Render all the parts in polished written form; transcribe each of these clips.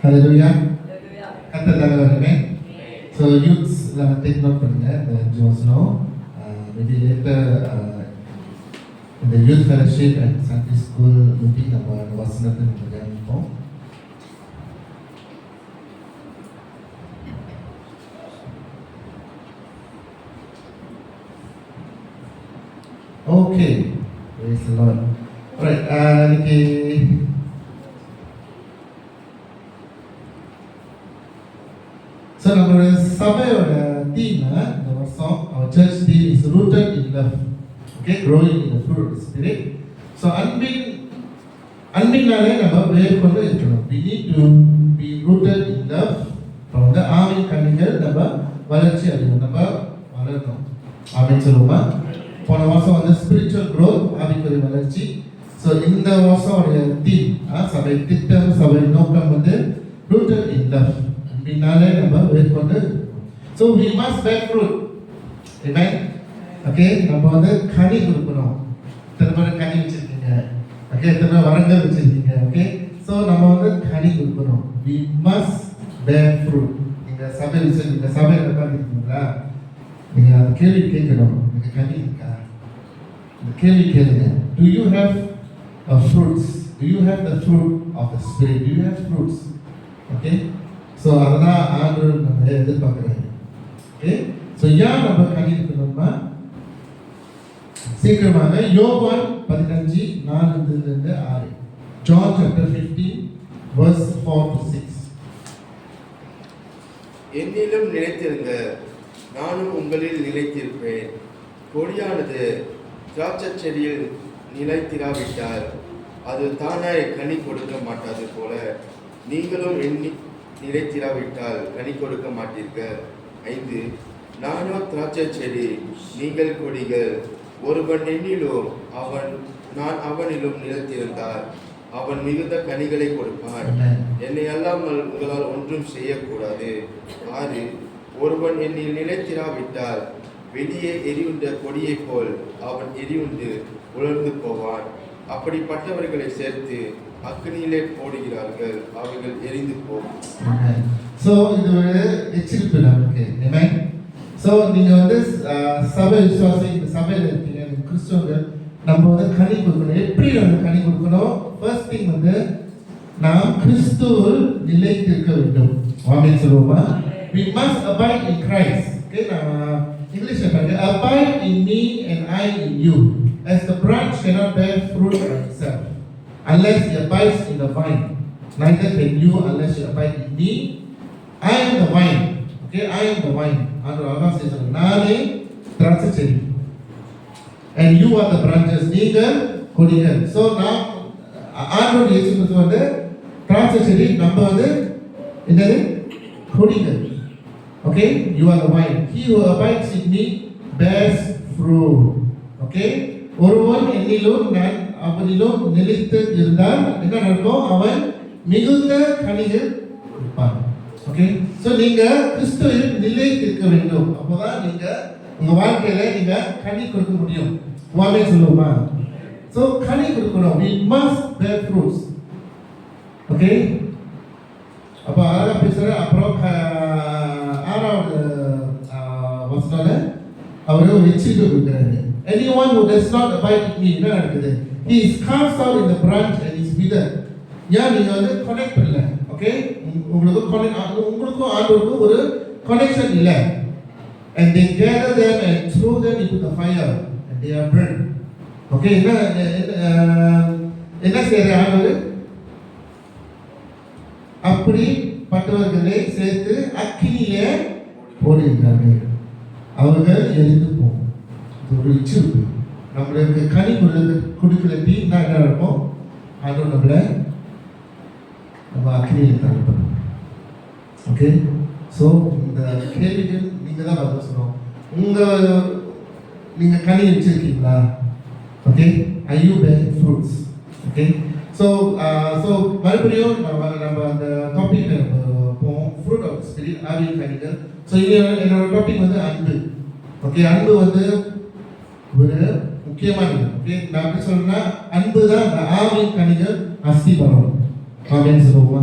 Hallelujah. கர்த்தர் வருமே. So youths எல்லாம் take note பண்ணுங்க. The Jones know. Maybe later in the youth fellowship and Sunday school meeting நம்ம வசனத்தை தியானிப்போம். Okay. Praise the Lord. Alright, இன்னைக்கு So நம்மளுடைய சபையோட தீம் இந்த வருஷம் our church theme is rooted in love. Okay, growing in the fruit of the spirit. So அன்பினாலே நம்ம வேர் கொண்டு இருக்கணும். We need to be rooted in love. from the Aavin கனிகள் நம்ம வளர்ச்சி அடையணும், நம்ம வளரணும். ஆமென் சொல்லுமா? போன வருஷம் வந்து spiritual growth, ஆவிக்குரிய வளர்ச்சி. So இந்த வருஷம் தீம் சபை திட்டம், சபை நோக்கம் வந்து rooted in love. அன்பினாலே நம்ம வேர் கொண்டு. So we must bear fruit. Amen. Okay, நம்ம வந்து கனி கொடுக்கணும். எத்தனை கனி வச்சிருக்கீங்க? ஓகே, எத்தனை வரங்கள் வச்சிருக்கீங்க? ஓகே, ஸோ நம்ம வந்து கனி கொடுக்கணும். We must bear fruit. நீங்கள் சபை வச்சிருக்கீங்க, சபையில் உட்காந்துருக்கீங்களா? நீங்கள் அந்த கேள்வி கேட்கணும். நீங்கள் கனி இருக்கா? இந்த கேள்வி கேளுங்க. Do you have fruits? Do you have the fruit of the spirit? Do you have fruits? Okay, so அதெல்லாம் ஆண்டவர் நம்ம எதிர்பார்க்குறாங்க. ஓகே, ஸோ ஏன் நம்ம கனி இருக்கணும்னா சீக்கிரமாக யோவான் 15:4-6 John chapter 15 verse 4-6 என்னிலும் நிலைத்திருங்க, நானும் உங்களில் நிலைத்திருப்பேன். கொடியானது திராட்சைச் செடியில் நிலைத்திராவிட்டால் அது தானாய் கனி கொடுக்க மாட்டாது போல நீங்களும் நிலைத்திராவிட்டால் கனி கொடுக்க மாட்டீர்கள். 5 நானோ திராட்சைச் செடி, நீங்கள் கொடிகள். ஒருவன் என்னிலும் நான் அவனிலும் நிலைத்திருந்தால் அவன் மிகுந்த கனிகளை கொடுப்பான். என்னை அல்லாமல் உங்களால் ஒன்றும் செய்யக்கூடாது. 6 ஒருவன் என்னில் நிலைத்திராவிட்டால் வெளியே எரியுண்ட கொடியை போல் அவன் எரியுண்டு உலர்ந்து போவான். அப்படிப்பட்டவர்களை சேர்த்து அக்னியிலே போடுகிறார்கள், அவர்கள் எரிந்து போகும். ஸோ இது ஒரு எச்சரிப்பு நமக்கு. ஆமென். ஸோ நீங்கள் வந்து சபை விசுவாசி, இந்த சபையில் இருக்கீங்க கிறிஸ்தவர்கள், நம்ம வந்து கனி கொடுக்கணும். எப்படி நம்ம கனி கொடுக்கணும்? ஃபர்ஸ்ட் திங் வந்து நாம் கிறிஸ்துவில் நிலைத்திருக்க வேண்டும். ஆமென் சொல்லுவோமா? We must abide in Christ. Okay, நான் இங்கிலீஷ்ல பாருங்க. Abide in me and I in you. As the branch cannot bear fruit by itself unless it abides in the vine, neither can you unless you abide in me. I am the vine. Okay, I am the vine. Allah says, நானே திராட்சை செடி and you are the branches. நீங்கள் கொடிகள். So நான் ஆண்டவர் இயேசு கிறிஸ்து வந்து திராட்சை செடி, நம்ம வந்து என்னது? கொடிகள். Okay, you are the vine. He who abides in me bears fruit. Okay, ஒருவன் என்னிலும் நான் அவனிலும் நிலைத்து இருந்தால் என்ன நடக்கும்? அவன் மிகுந்த கனிகள் கொடுப்பான். ஓகே, ஸோ நீங்க கிறிஸ்துவில் நிலைத்திருக்க வேண்டும். அப்போதான் நீங்க உங்க வாழ்க்கையில நீங்க கனி கொடுக்க முடியும். ஆமென் சொல்லுவோமா? ஸோ கனி கொடுக்கணும். We must bear fruits. Okay, அப்போ அழகா பேசுற. அப்புறம் 6வது வசனத்துல அவரு ஒரு எச்சரிக்கை கொடுக்கிறாரு. Anyone who does not abide in me, என்ன நடக்குது? He is cast out in the branch and is withered. ஏன் நீங்க வந்து கனெக்ட் பண்ணல? ஓகே, உங்களுக்கும் ஆண்டவருக்கும் ஒரு கனெக்ஷன் இல்லை. And they gather them and throw them into the fire and they are burned. Okay, என்ன செய்யற ஆண்டவர்? அப்படி பட்டவர்களை சேர்த்து அக்கினியிலே போடுகிறார்கள், அவர்கள் எரிந்து போகும். ஒரு இச்சிருக்கு. நம்மளுக்கு கனி கொடுக்கிற தீம் தான் என்ன இருக்கும்? ஆண்டவர் நம்மளை நம்ம அக்னியில் தரப்படும். ஓகே, ஸோ இந்த கேள்விகள் நீங்கள் தான் பதில் சொல்லணும். நீங்கள் கனி வச்சிருக்கீங்களா? Okay, I you bearing fruits? Okay, so மறுபடியும் நம்ம அந்த டாபிக் போவோம். ஃப்ரூட் ஆஃப் ஸ்பிரிட், ஆவியின் கனிகள். ஸோ என்னோட டாபிக் வந்து அன்பு. ஓகே, அன்பு வந்து ஒரு முக்கியமானது. ஓகே, நான் எப்படி சொல்றேன்னா, அன்பு தான் ஆவியின் கனிகள் அஸ்திபாரம். ஆமென் சொல்லுவோமா?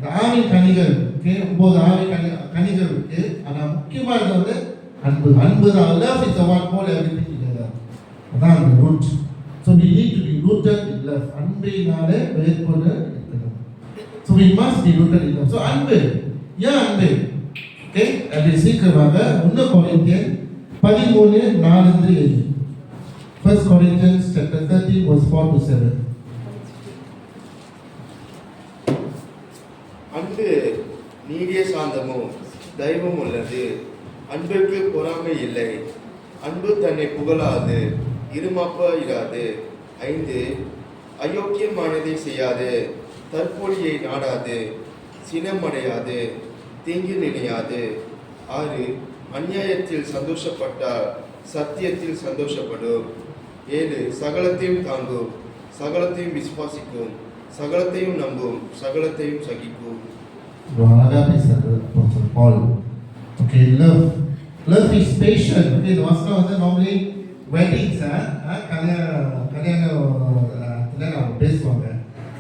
இந்த ஆவின் கனிகள், ஓகே, 9 ஆவின் கனிகள் இருக்கு. ஆனா முக்கியமா இது வந்து அன்பு. அன்பு தான். Love is the one hold everything together. அதான் அந்த root. So we need to be rooted in love. அன்பினாலே வேர்கொண்டு இருக்கணும். So we must be rooted in love. So அன்பு, ஏன் அன்பு? ஓகே, அப்படி சீக்கிரமாக 1 கொரிந்தியர் 13:4-7. 1 Corinthians chapter 13 verse 4-7. அன்பு நீடிய சாந்தமும் தயவும் உள்ளது. அன்பிற்கு பொறாமை இல்லை. அன்பு தன்னை புகழாது, இருமாப்பாயிராது. 5 அயோக்கியமானதை செய்யாது, தற்பொழியை நாடாது, சினமடையாது, தீங்கு நினையாது. 6 அநியாயத்தில் சந்தோஷப்பட்டால் சத்தியத்தில் சந்தோஷப்படும். 7 சகலத்தையும் தாங்கும், சகலத்தையும் விசுவாசிக்கும், சகலத்தையும் நம்பும், சகலத்தையும் சகிக்கும். அழகா பேசுறது Apostle Paul. Okay, love is patient. Okay, the வசனம் வந்து normally weddings கல்யாணத்துல நம்ம பேசுவாங்க.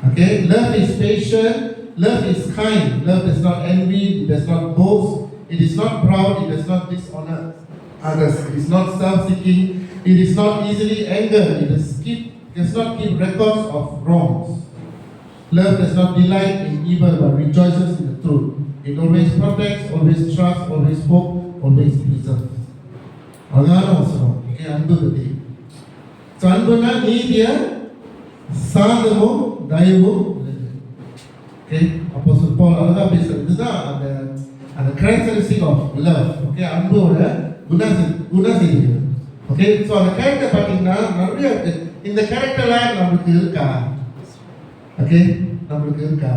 Okay, love is patient, love is kind, love does not envy, it does not boast, it is not proud, it does not dishonor others, it is not self-seeking, it is not easily angered, it does not keep records of wrongs. Love does not delight in evil but rejoices in the truth. It always protects, always trusts, always hopes, always preserves. அழகான வசனம். Okay, அன்பு பற்றி. So அன்புனா நீதிய சாந்தமும் தயவும் உள்ளது. Okay, அப்போ பால் அழகா பேசுறது. இதுதான் அந்த கேரக்டரிஸ்டிக் ஆஃப் லவ். ஓகே, அன்போட குணசெய்திகள். ஓகே, ஸோ அந்த கேரக்டர் பார்த்தீங்கன்னா நிறைய இருக்கு. இந்த கேரக்டர்லாம் நம்மளுக்கு இருக்கா? ஓகே, நம்மளுக்கு இருக்கா?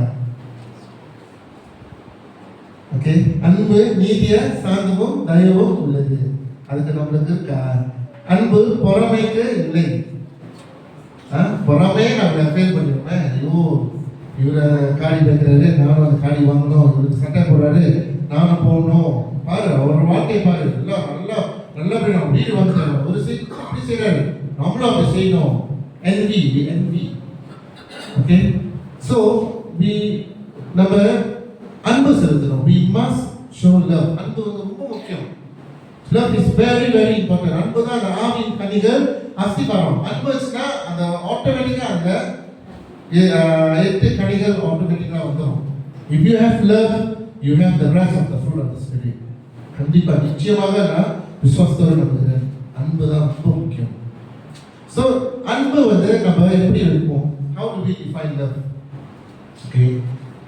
ஓகே, அன்பு நீதிய சாந்தமும் தயவும் உள்ளது. அதுக்கு நம்மளுக்கு இருக்கா? அன்பு பொறாமைக்கு இல்லை. பொறாமையே நம்மளை ஃபெயில் பண்ணிடுவோமே. ஐயோ, இவரை காடி வைக்கிறாரு, நானும் அந்த காடி வாங்கணும், இவருக்கு சட்டை போடுறாரு, நானும் போடணும். பாரு அவர் வாழ்க்கையை பாரு, எல்லாம் நல்லபடியா நம்ம வீடு வந்துட்டாரு, ஒரு அப்படி செய்யறாரு, நம்மளும் அப்படி செய்யணும். envy. ஓகே, ஸோ நம்ம அன்பு செலுத்தணும். we must show love. அன்பு வந்து ரொம்ப முக்கியம். love is very very important. அன்பு தான் அந்த ஆவின் கனிகள் அஸ்திபாரம். அன்புனா அந்த ஆட்டோமேட்டிக்கா அந்த 8 கனிகள் ஆட்டோமேட்டிக்கா வந்துடும். if you have love you have the rest of the fruit of the spirit. கண்டிப்பா நிச்சயமாக நான் விசுவாசத்தோடு நம்புகிறேன். அன்பு தான் ரொம்ப முக்கியம். ஸோ அன்பு வந்து நம்ம எப்படி இருப்போம்? how do we define love? Okay,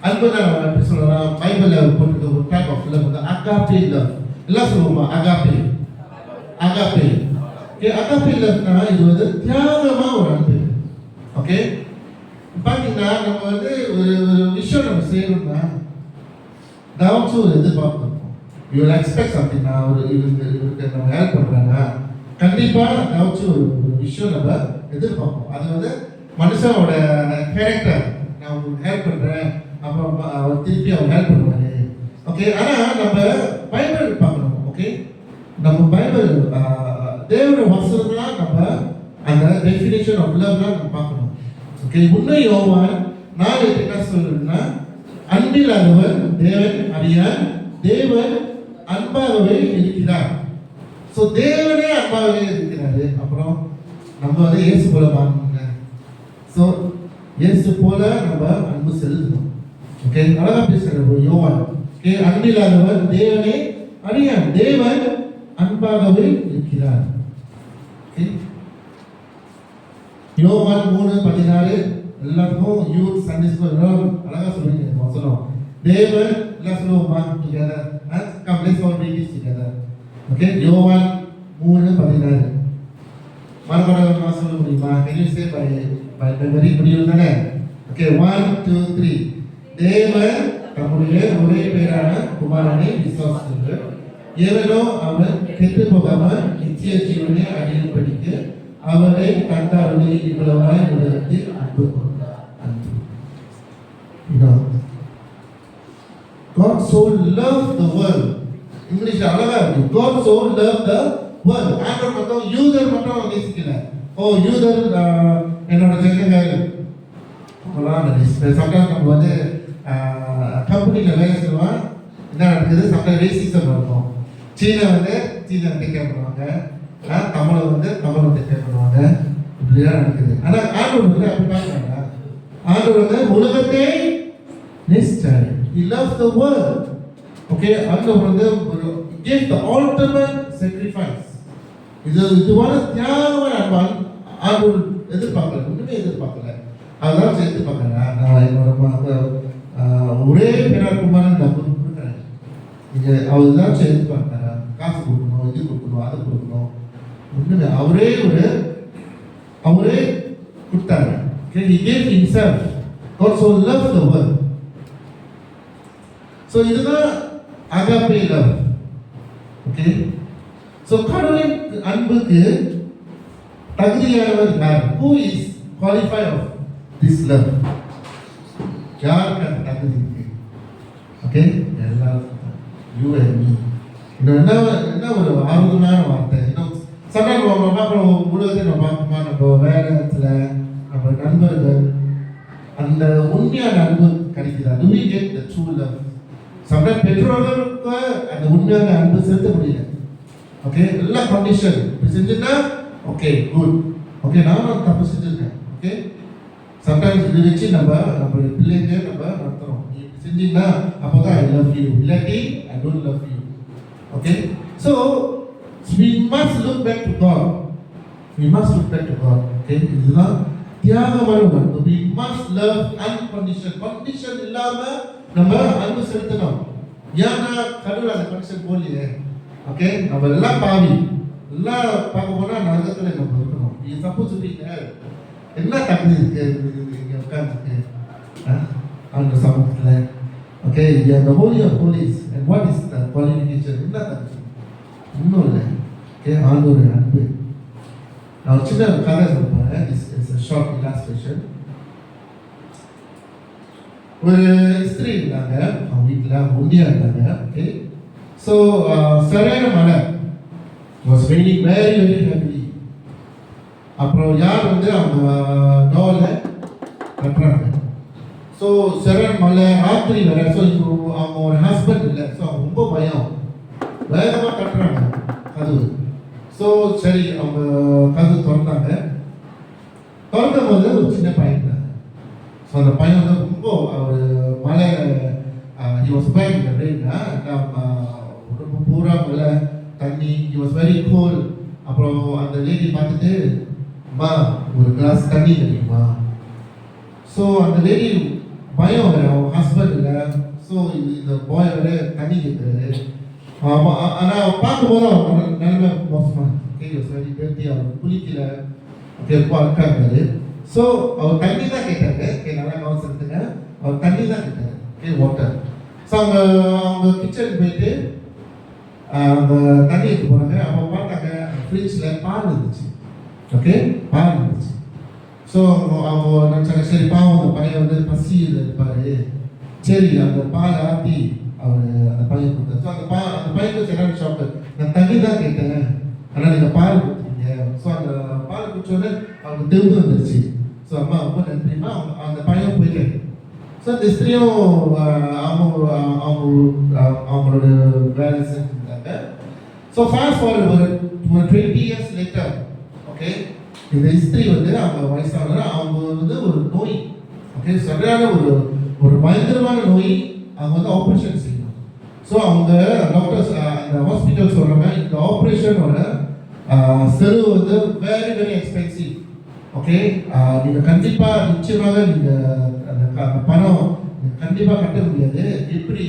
அன்பு நான் எப்படி சொல்லலாம்? பைபிள்ல போட்டுருக்க ஒரு டைப் ஆஃப் லவ் வந்து அகாபே லவ். எல்லாம் சொல்லுவோமா? அகாபே. ஓகே, அகாபே லவ்னா இது வந்து தியாகமா ஒரு அன்பு. ஓகே, பாத்தீங்கன்னா நம்ம வந்து ஒரு விஷயம் நம்ம செய்யணும்னா ஏதாச்சும் ஒரு எதிர்பார்ப்பு. You will expect something. நான் இவருக்கு நம்ம ஹெல்ப் பண்றாங்க, கண்டிப்பா ஏதாச்சும் ஒரு விஷயம் நம்ம எதிர்பார்ப்போம். அது வந்து மனுஷனோட கேரக்டர். நான் உங்களுக்கு ஹெல்ப் பண்றேன், அப்புறம் அவர் திருப்பி அவர் ஹெல்ப் பண்ணுவாரு. ஓகே, ஆனா நம்ம பைபிள் பார்க்கணும். ஓகே, நம்ம பைபிள் தேவனுடைய வசனம்லாம் நம்ம அந்த டெஃபினேஷன் ஆஃப் லவ்லாம் நம்ம பார்க்கணும். ஓகே, உன்னை யோவான் 4 என்ன சொல்றதுன்னா, அன்பில்லாதவர் தேவன் அறியார், தேவன் அன்பாகவே இருக்கிறார். ஸோ தேவனே அன்பாகவே இருக்கிறாரு. அப்புறம் நம்ம வந்து இயேசு போல வாங்க. ஸோ இயேசு போல நம்ம அன்பு செலுத்தணும். ஓகே, அழகா பேசுறாரு யோவான். ஓகே, அன்பில்லாதவர் தேவனே அறியார், தேவன் அன்பாகவே இருக்கிறார். ஓகே, யோவான் 3:16 எல்லாருக்கும் யூத் சண்டே ஸ்கூல் அழகா சொல்லுங்க வசனம். தேவன் எல்லாம் சொல்லுவோமா together? Come let's all read this together. Okay, யோவான் 3:16 மறுபடியும் சொல்ல முடியுமா? can you say by memory? முடியும் தானே? ஓகே, 1 2 3. தேவன் தம்முடைய ஒரே பேரான குமாரனை விசுவாசித்தார். எவனோ அவன் கெட்டு போகாமல் நித்திய ஜீவனை அடையும்படிக்கு அவரை கண்டாருடைய இவ்வளவாய் உலகத்தில் அன்பு கொண்டார். God so loved the world. English அழகா இருக்கு. God so loved the world. ஆண்டவர் மட்டும் யூதர் மட்டும் நேசிக்கல. யூதர் என்னோட ஜனங்கள் சம்டைம்ஸ் நம்ம வந்து கம்பெனியில் வேலை செய்வான், என்ன நடக்குது, சம்டைம் ரேசிசம் இருக்கும். சீனா வந்து சீனா டேக் கேர் பண்ணுவாங்க, தமிழை வந்து தமிழை டேக் கேர் பண்ணுவாங்க, இப்படிலாம் நடக்குது. ஆனால் ஆண்டவர் வந்து அப்படி பார்க்குறாங்க. ஆண்டவர் வந்து உலகத்தை நேசிச்சாரு. He loves the world. Okay, ஆண்டவர் வந்து gave the ultimate sacrifice. இதுவான தியாகமான அன்பான் ஆண்டவர் எதிர்பார்க்கல, ஒன்றுமே எதிர்பார்க்கல. அதெல்லாம் எதிர்பார்க்கல. நான் என்னோட ஒரே பிறர் குமாரன் நான் கொடுக்குறேன். இங்கே அவர் ஏதாச்சும் எதிர்பார்த்தாரா? காசு கொடுக்கணும், இது கொடுக்கணும், அதை கொடுக்கணும், ஒன்றுமே. அவரே கொடுத்தாரு. Okay, he gave himself. God so loved the world. So இதுதான் agape love. Okay, so கடவுளின் அன்புக்கு தகுதியானவர் யார்? Who is qualified of this love? யாருக்கு அந்த தகுதி இருக்கு? ஓகே, எல்லாருக்கும். You and me. என்ன ஒரு ஆர்வமான வார்த்தை. இன்னும் சண்டை நம்ம பார்க்குறோம், உலகத்தை நம்ம பார்ப்போமா, நம்ம வேலை இடத்துல, நம்ம நண்பர்கள், அந்த உண்மையான அன்பு கிடைக்குதா? Do we get the true love? Sometime பெற்றோர்களுக்கு அந்த உண்மையான அன்பு செலுத்த முடியல. ஓகே, எல்லாம் கண்டிஷன். இப்படி செஞ்சுட்டா ஓகே குட், ஓகே நானும் தப்பு செஞ்சுருக்கேன். ஓகே, சம்டைம்ஸ் இது வச்சு நம்ம பிள்ளைங்க நம்ம நடத்துகிறோம். நீ இப்படி செஞ்சீங்கன்னா அப்போ தான் ஐ லவ் யூ, இல்லாட்டி I don't love you. Okay, so we must look back to God. We must look back to God. Okay, இதுதான் தியாகமான அன்பு. We must love unconditional. Condition இல்லாம நம்ம அன்பு செலுத்தணும். ஏன்னா கடவுள் அந்த கண்டிஷன் போடலையே. ஓகே, நம்ம எல்லாம் பாவி, எல்லாம் பார்க்க போனா நரகத்துல நம்ம இருக்கணும். இது சப்போஸ் சொல்றீங்க என்ன தகுதி இருக்கு இங்க உட்கார்ந்துருக்கு அந்த சமூகத்துல? Okay, the holy of holies and what is the qualification? என்ன தகுதி? இன்னும் இல்லை. ஓகே, ஆண்டோட அன்பு. நான் சின்ன கதை சொல்ல போறேன். It's a short illustration. ஒரு ஸ்திரீ இருந்தாங்க, அவங்க வீட்டில் ஒண்டியா இருந்தாங்க. ஓகே, ஸோ சரியான மழை, was raining very very heavily. அப்புறம் யார் வந்து அவங்க டோரில் கட்டுறாங்க. ஸோ சரியான மழை, ராத்திரி வேற. ஸோ அவங்க ஒரு ஹஸ்பண்ட் இல்லை. ஸோ அவங்க ரொம்ப பயம், வேகமாக கட்டுறாங்க கதவு. ஸோ சரி, அவங்க கதவு திறந்தாங்க. திறக்கும் போது ஒரு சின்ன பையன் இருந்தாங்க. ஸோ அந்த பையன் வந்து ரொம்ப அவர் மழை, he was buying the rain, உடம்பு பூரா மழை தண்ணி, he was very cold. அப்புறம் அந்த லேடி பார்த்துட்டு, அம்மா ஒரு கிளாஸ் தண்ணி கிடைக்குமா? ஸோ அந்த லேடி பயம் வேறு, அவங்க ஹஸ்பண்ட் இல்லை. ஸோ இந்த பாய் வேறு தண்ணி கேட்குறாரு. ஆனால் பார்க்கும்போது அவர் நிலைமை மோசமாக வெரி டர்ட்டி, அவர் குளிக்கல, இருக்காரு. ஸோ அவர் தண்ணி தான் கேட்டாரு. நல்லா கவனிச்சுருந்துங்க, அவர் தண்ணி தான் கேட்டாரு, வாட்டர். ஸோ அவங்க கிச்சனுக்கு போயிட்டு அந்த தண்ணி எடுத்து போனாங்க. அவங்க பார்த்தாங்க ஃப்ரிட்ஜில் பால் இருந்துச்சு. ஓகே, பால் இருந்துச்சு. ஸோ அவங்க நினச்சாங்க, சரி பாவம் அந்த பையன் வந்து பசியில் இருப்பார், சரி அந்த பால் ஆற்றி அவர் அந்த பையன் கொடுத்தாரு. ஸோ அந்த பையனுக்கு சரியான ஷாப்பு, நான் தண்ணி தான் கேட்டேன், ஆனால் நீங்கள் பால் கொடுத்தீங்க. ஸோ அந்த பால் குடிச்சோடனே அவங்களுக்கு தெம்பு வந்துருச்சு. ஸோ அம்மா ரொம்ப நன்றிமா, அந்த பையன் போயிட்டாரு. ஸோ இந்த ஸ்திரியும் அவங்களோட வேலை செஞ்சுருந்தாங்க. ஸோ ஃபாஸ்ட் ஃபார்வர்ட் ஒரு 20 years later, ஓகே, இந்த ஸ்திரி வந்து அவங்க வயசான அவங்க வந்து ஒரு நோய், ஓகே, சரியான ஒரு பயங்கரமான நோய். அவங்க வந்து ஆப்ரேஷன் செய்யணும். ஸோ அவங்க டாக்டர்ஸ் அந்த ஹாஸ்பிட்டல் சொல்கிறாங்க, இந்த ஆப்ரேஷனோட செலவு வந்து வெரி வெரி எக்ஸ்பென்சிவ். ஓகே, நீங்கள் கண்டிப்பாக நிச்சயமாக நீங்கள் அந்த பணம் கண்டிப்பாக கட்ட முடியாது, எப்படி?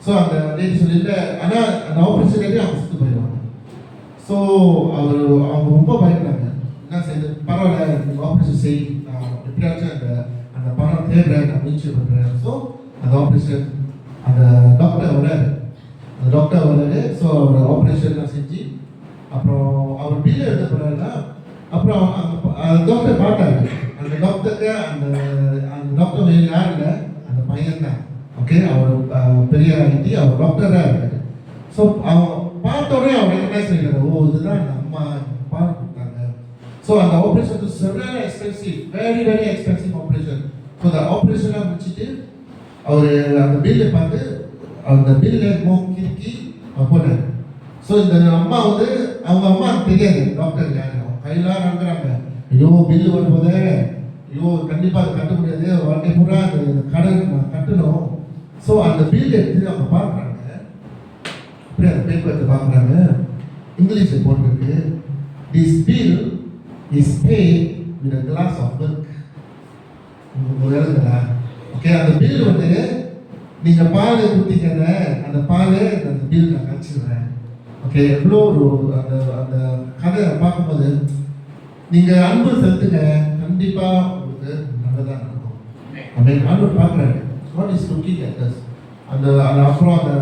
ஸோ அந்த லேடி சொல்லியிருக்க, ஆனால் அந்த ஆப்ரேஷன் லேடி அவங்க சுற்று போயிடுவாங்க. ஸோ அவங்க ரொம்ப பயப்படாங்க. என்ன செய்யுது, பரவாயில்ல நீங்கள் ஆப்ரேஷன் செய், நான் எப்படியாச்சும் அந்த பணம் தேடுறேன், நான் முயற்சி பண்ணுறேன். ஸோ அந்த ஆப்ரேஷன் அந்த டாக்டர் வராரு. ஸோ அவர் ஆப்ரேஷன்லாம் செஞ்சு அப்புறம் அவர் பில்லு எழுத போகிறாருன்னா, அப்புறம் அந்த டாக்டர் பார்த்தாரு. அந்த டாக்டருக்கு அந்த டாக்டர் வேறு யாரும் இல்லை, அந்த பையன் தான். ஓகே, அவர் பெரிய ஆகிட்டு அவர் டாக்டராக இருக்காரு. ஸோ அவன் பார்த்த உடனே அவர் ரெக்கக்னைஸ் பண்ணிட்டாரு, ஓ இதுதான் அந்த அம்மா பால் கொடுத்தாங்க. ஸோ அந்த ஆப்ரேஷன் சரியான expensive, very very expensive operation. So அந்த ஆப்ரேஷனாக முடிச்சுட்டு அவர் அந்த பில்லை பார்த்து அந்த பில்லை கிறுக்கி போனார். ஸோ இந்த அம்மா வந்து அவங்க அம்மாவுக்கு தெரியாது டாக்டர் யாரு, அவங்க கையெல்லாம் நடக்கிறாங்க. ஐயோ பில்லு வரும்போதே, ஐயோ கண்டிப்பாக அதை கட்ட முடியாது, வாழ்க்கை பூரா அந்த கடன் நான் கட்டணும். ஸோ அந்த பில் எடுத்து அவங்க பார்க்குறாங்க. அப்படியே அந்த பேப்பர் எடுத்து பார்க்குறாங்க. இங்கிலீஷில் போட்டிருக்கு, this bill is paid with a glass of milk. உங்களுக்கு எழுதுங்களா? ஓகே, அந்த பில் வந்து நீங்கள் பால் கொடுத்தீங்கல்ல, அந்த பால் அந்த பில் நான் கழிச்சிடுறேன். ஓகே, எவ்வளோ ஒரு அந்த அந்த கதை பார்க்கும்போது நீங்கள் அன்பு செலுத்துங்க, கண்டிப்பாக உங்களுக்கு நல்லதாக நடக்கும். அப்படின்னு ஆண்டவர் பார்க்குறாரு. What is looking at us. அந்த அப்புறம் அந்த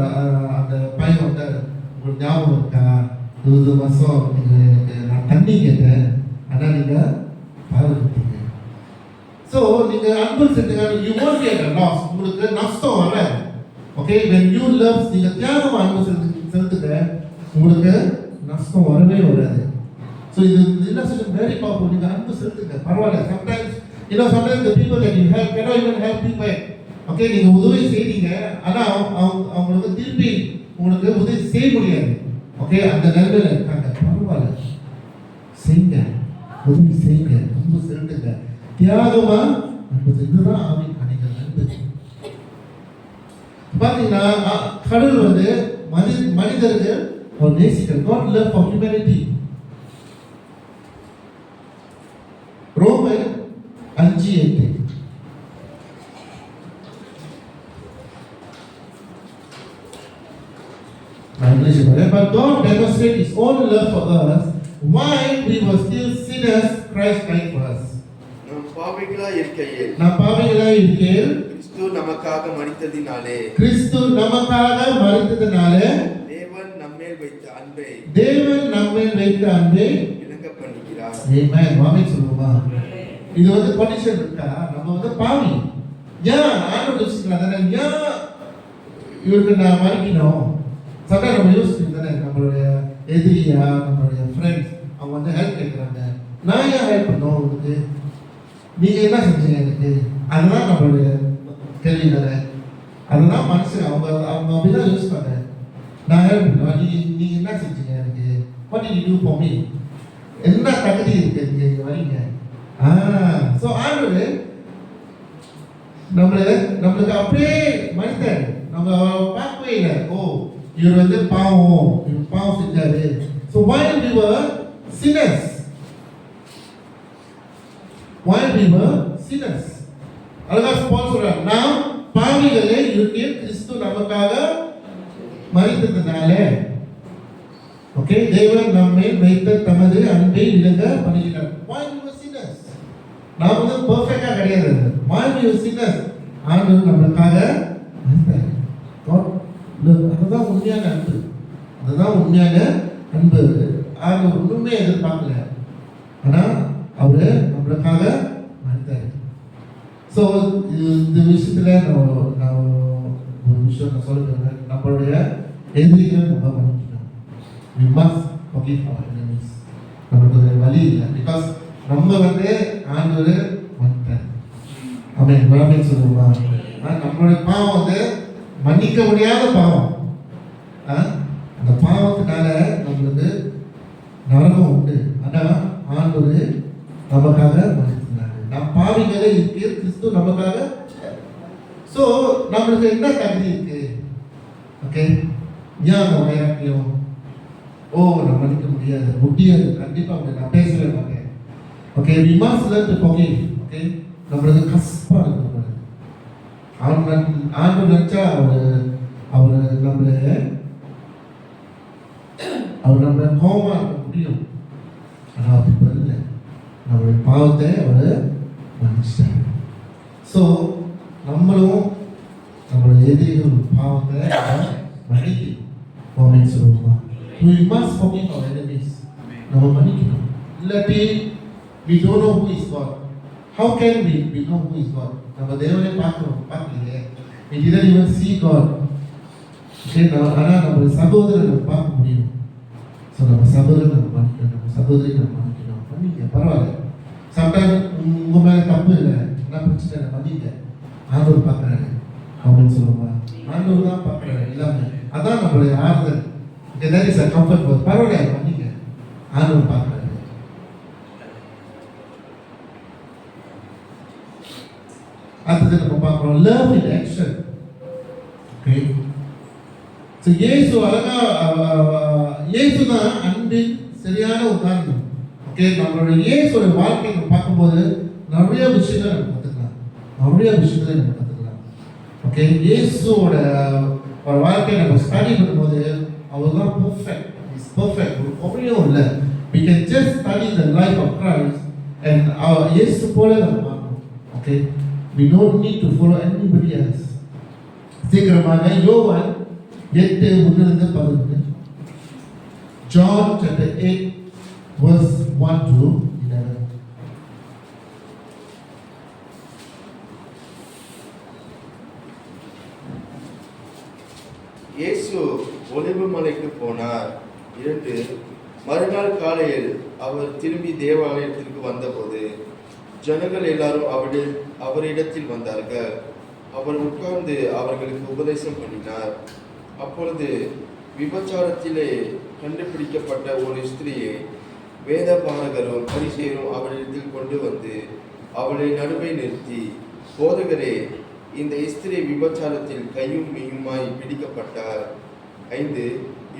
அந்த பையன் வந்து உங்களுக்கு ஞாபகம் இருக்கா, 20 வருஷம் நீங்கள் எனக்கு நான் தண்ணி கேட்டேன், ஆனால் நீங்கள் பால் கொடுத்தீங்க. ஸோ நீங்கள் அன்பு செலுத்துங்க, you won't get a loss. உங்களுக்கு நஷ்டம் வராது. ஓகே, when you love, நீங்கள் தியாகம் அன்பு செலுத்துங்க, உங்களுக்கு நஷ்டம் வரவே வராது. ஸோ இது illustration very powerful. நீங்கள் அன்பு செலுத்துங்க, பரவாயில்ல. sometimes the people that you help cannot even help you back. Okay, நீங்கள் உதவி செய்றீங்க, ஆனால் அவங்களுக்கு திருப்பி உங்களுக்கு உதவி செய்ய முடியாது. ஓகே, அந்த நிலைமையில் இருக்காங்க. பரவாயில்ல, செய்யுங்க, உதவி செய்யுங்க, அன்பு செலுத்துங்க, தியாகமா அன்பு. இதுதான் ஆவின் கனிகள். அன்பு பார்த்தீங்கன்னா கடவுள் வந்து மனிதர்கள் அவர் நேசிக்கிறார். God love for humanity. ரோமர் 5:8. But God demonstrated His own love for us while we were still sinners. Christ died for us. நாம் பாவிகளாய் இருக்கையில் கிறிஸ்து நமக்காக மரித்ததினாலே தேவன் நம்மேல் வைத்த அன்பை இணங்க பண்ணுகிறார். ஆமென். ஆமென் சொல்லுமா? இது வந்து கண்டிஷன் இருக்கா? நம்ம வந்து பாவி. ஏன் ஆண்டவர் சொல்றாரு, ஏன் இவருக்கு நான் மறிக்கணும்? சதா நம்ம யோசிச்சுட்டு தானே, நம்மளுடைய எதிரியா, நம்மளுடைய ஃப்ரெண்ட்ஸ் அவங்க வந்து ஹெல்ப் கேட்குறாங்க, நான் ஏன் ஹெல்ப் பண்ணோம் உங்களுக்கு? நீங்கள் என்ன செஞ்சீங்க எனக்கு? அதுதான் நம்மளுடைய கேள்வி தானே. அதுதான் மனுஷன் அவங்க அப்படிதான் யோசிப்பாங்க. நான் ஹெல்ப் பண்ணோம், நீங்கள் என்ன செஞ்சீங்க எனக்கு? What did you to for me? என்ன தகுதி இருக்கு நீங்கள் இங்கே வரீங்க? ஸோ ஆண்டவர் நம்மளுக்கு அப்படியே மனிதன் நம்ம பார்க்கவே இல்லை. ஓ, இவர் வந்து பாவம் செஞ்சாரு. So while we were sinners, அழகா பால் சொல்றார், நாம் பாவிகளே இருக்கையில் கிறிஸ்து நமக்காக மரித்ததினால, ஓகே, தேவன் நம்மை வைத்த தமது அன்பை விளங்க பண்ணுகிறார். while we were sinners, நாம் வந்து பெர்ஃபெக்ட்டா கிடையாது. while we were sinners, ஆண்டவர் நமக்காக மரித்தார். அதுதான் உண்மையான அன்பு. ஆண்டவர் ஒண்ணுமே எதிர்பார்க்கல, ஆனா அவரு நம்மளுக்காக மரித்தார். ஸோ இந்த விஷயத்துல நான் ஒரு விஷயம் நான் சொல்லுறேன், நம்மளுடைய எதிரிகளை நம்ம மன்னிக்கணும். we must forgive our enemies. நமக்கு வழி இல்லை, பிகாஸ் நம்ம வந்து ஆண்டவர் மன்னித்தார். ஆமென். ஆமென் சொல்லுமா? நம்மளுடைய பாவம் வந்து மன்னிக்க முடியாத பாவம். அந்த பாவத்தினால நம்மளுக்கு நரகம் உண்டு. ஆனால் ஆண்டவர் நமக்காக மன்னித்தார். நாம் பாவிகளே இருக்கு, கிறிஸ்து நமக்காக. ஸோ நம்மளுக்கு என்ன தகுதி இருக்கு? ஓகே, ஏன் நம்ம வைராக்கியம்? நான் மன்னிக்க முடியாது, கண்டிப்பாக நான் பேசவே மாட்டேன். Okay, we must learn to forgive. Okay, நம்மளுக்கு கஷ்டமா இருக்கு. ஆண்டவர் நினைச்சா அவர் நம்மளை கோபமா இருக்க முடியும், ஆனால் அப்படி இல்லை. நம்மளுடைய பாவத்தை அவர் மன்னிச்சிட்டார். ஸோ நம்மளும் நம்மளுடைய எதிரிகள் பாவத்தை மன்னிக்கணும். சொல்லுவோமா? we must forgive our enemies. நம்ம மன்னிக்கணும். இல்லாட்டி we don't know who is God. How can we know who is God? நம்ம தேவனை பார்க்கலையே. we didn't even see God. ஆனால் நம்மளுடைய சகோதரரை பார்க்க முடியும். ஸோ நம்ம சகோதரரை நம்ம மன்னிக்கணும், நம்ம சகோதரி நம்ம மன்னிக்கணும். மன்னிக்க பரவாயில்ல. சம்டைம் உங்கள் மேலே தப்பு இல்லை, என்ன பிரச்சனை இல்லை, மன்னிக்க. ஆண்டவர் பார்க்குறாரு. அப்படின்னு சொல்லுவாங்க. ஆண்டவர் தான் பார்க்குறாரு எல்லாமே. அதான் நம்மளுடைய ஆறுதல். there is a comfort for பரவாயில்ல பண்ணிங்க, ஆண்டவர் பார்க்குறாரு. அடுத்தது நம்ம பார்க்குறோம் love in action. Okay, so இயேசு அழகா இயேசு தான் அன்பின் சரியான உதாரணம். ஓகே, நம்மளுடைய இயேசுடைய வாழ்க்கையை நம்ம பார்க்கும்போது நிறைய விஷயங்களை நம்ம கற்றுக்கலாம். ஓகே, இயேசுவோட ஒரு வாழ்க்கையை நம்ம ஸ்டடி பண்ணும்போது அவர் தான் பர்ஃபெக்ட். Is perfect. ஒரு குறையும் இல்லை. we can just study the life of Christ and இயேசு போல நம்ம பார்க்கணும். Okay, we don't need to follow anybody else. சீக்கிரமாக யோவான் 8:1-11. John chapter 8 verse 1-11. இயேசு ஒலிவ மலைக்கு போனார். 2 மறுநாள் காலையில் அவர் திரும்பி தேவாலயத்திற்கு வந்தபோது ஜனங்கள் எல்லாரும் அவரிடத்தில் வந்தார்கள். அவர் உட்கார்ந்து அவர்களுக்கு உபதேசம் பண்ணினார். அப்பொழுது விபச்சாரத்திலே கண்டுபிடிக்கப்பட்ட ஒரு ஸ்திரீயை வேத பாரகரும் பரிசேயரும் அவரிடத்தில் கொண்டு வந்து அவளை நடுவே நிறுத்தி, போதகரே, இந்த ஸ்திரீ விபச்சாரத்தில் கையும் மெய்யுமாய் பிடிக்கப்பட்டார். 5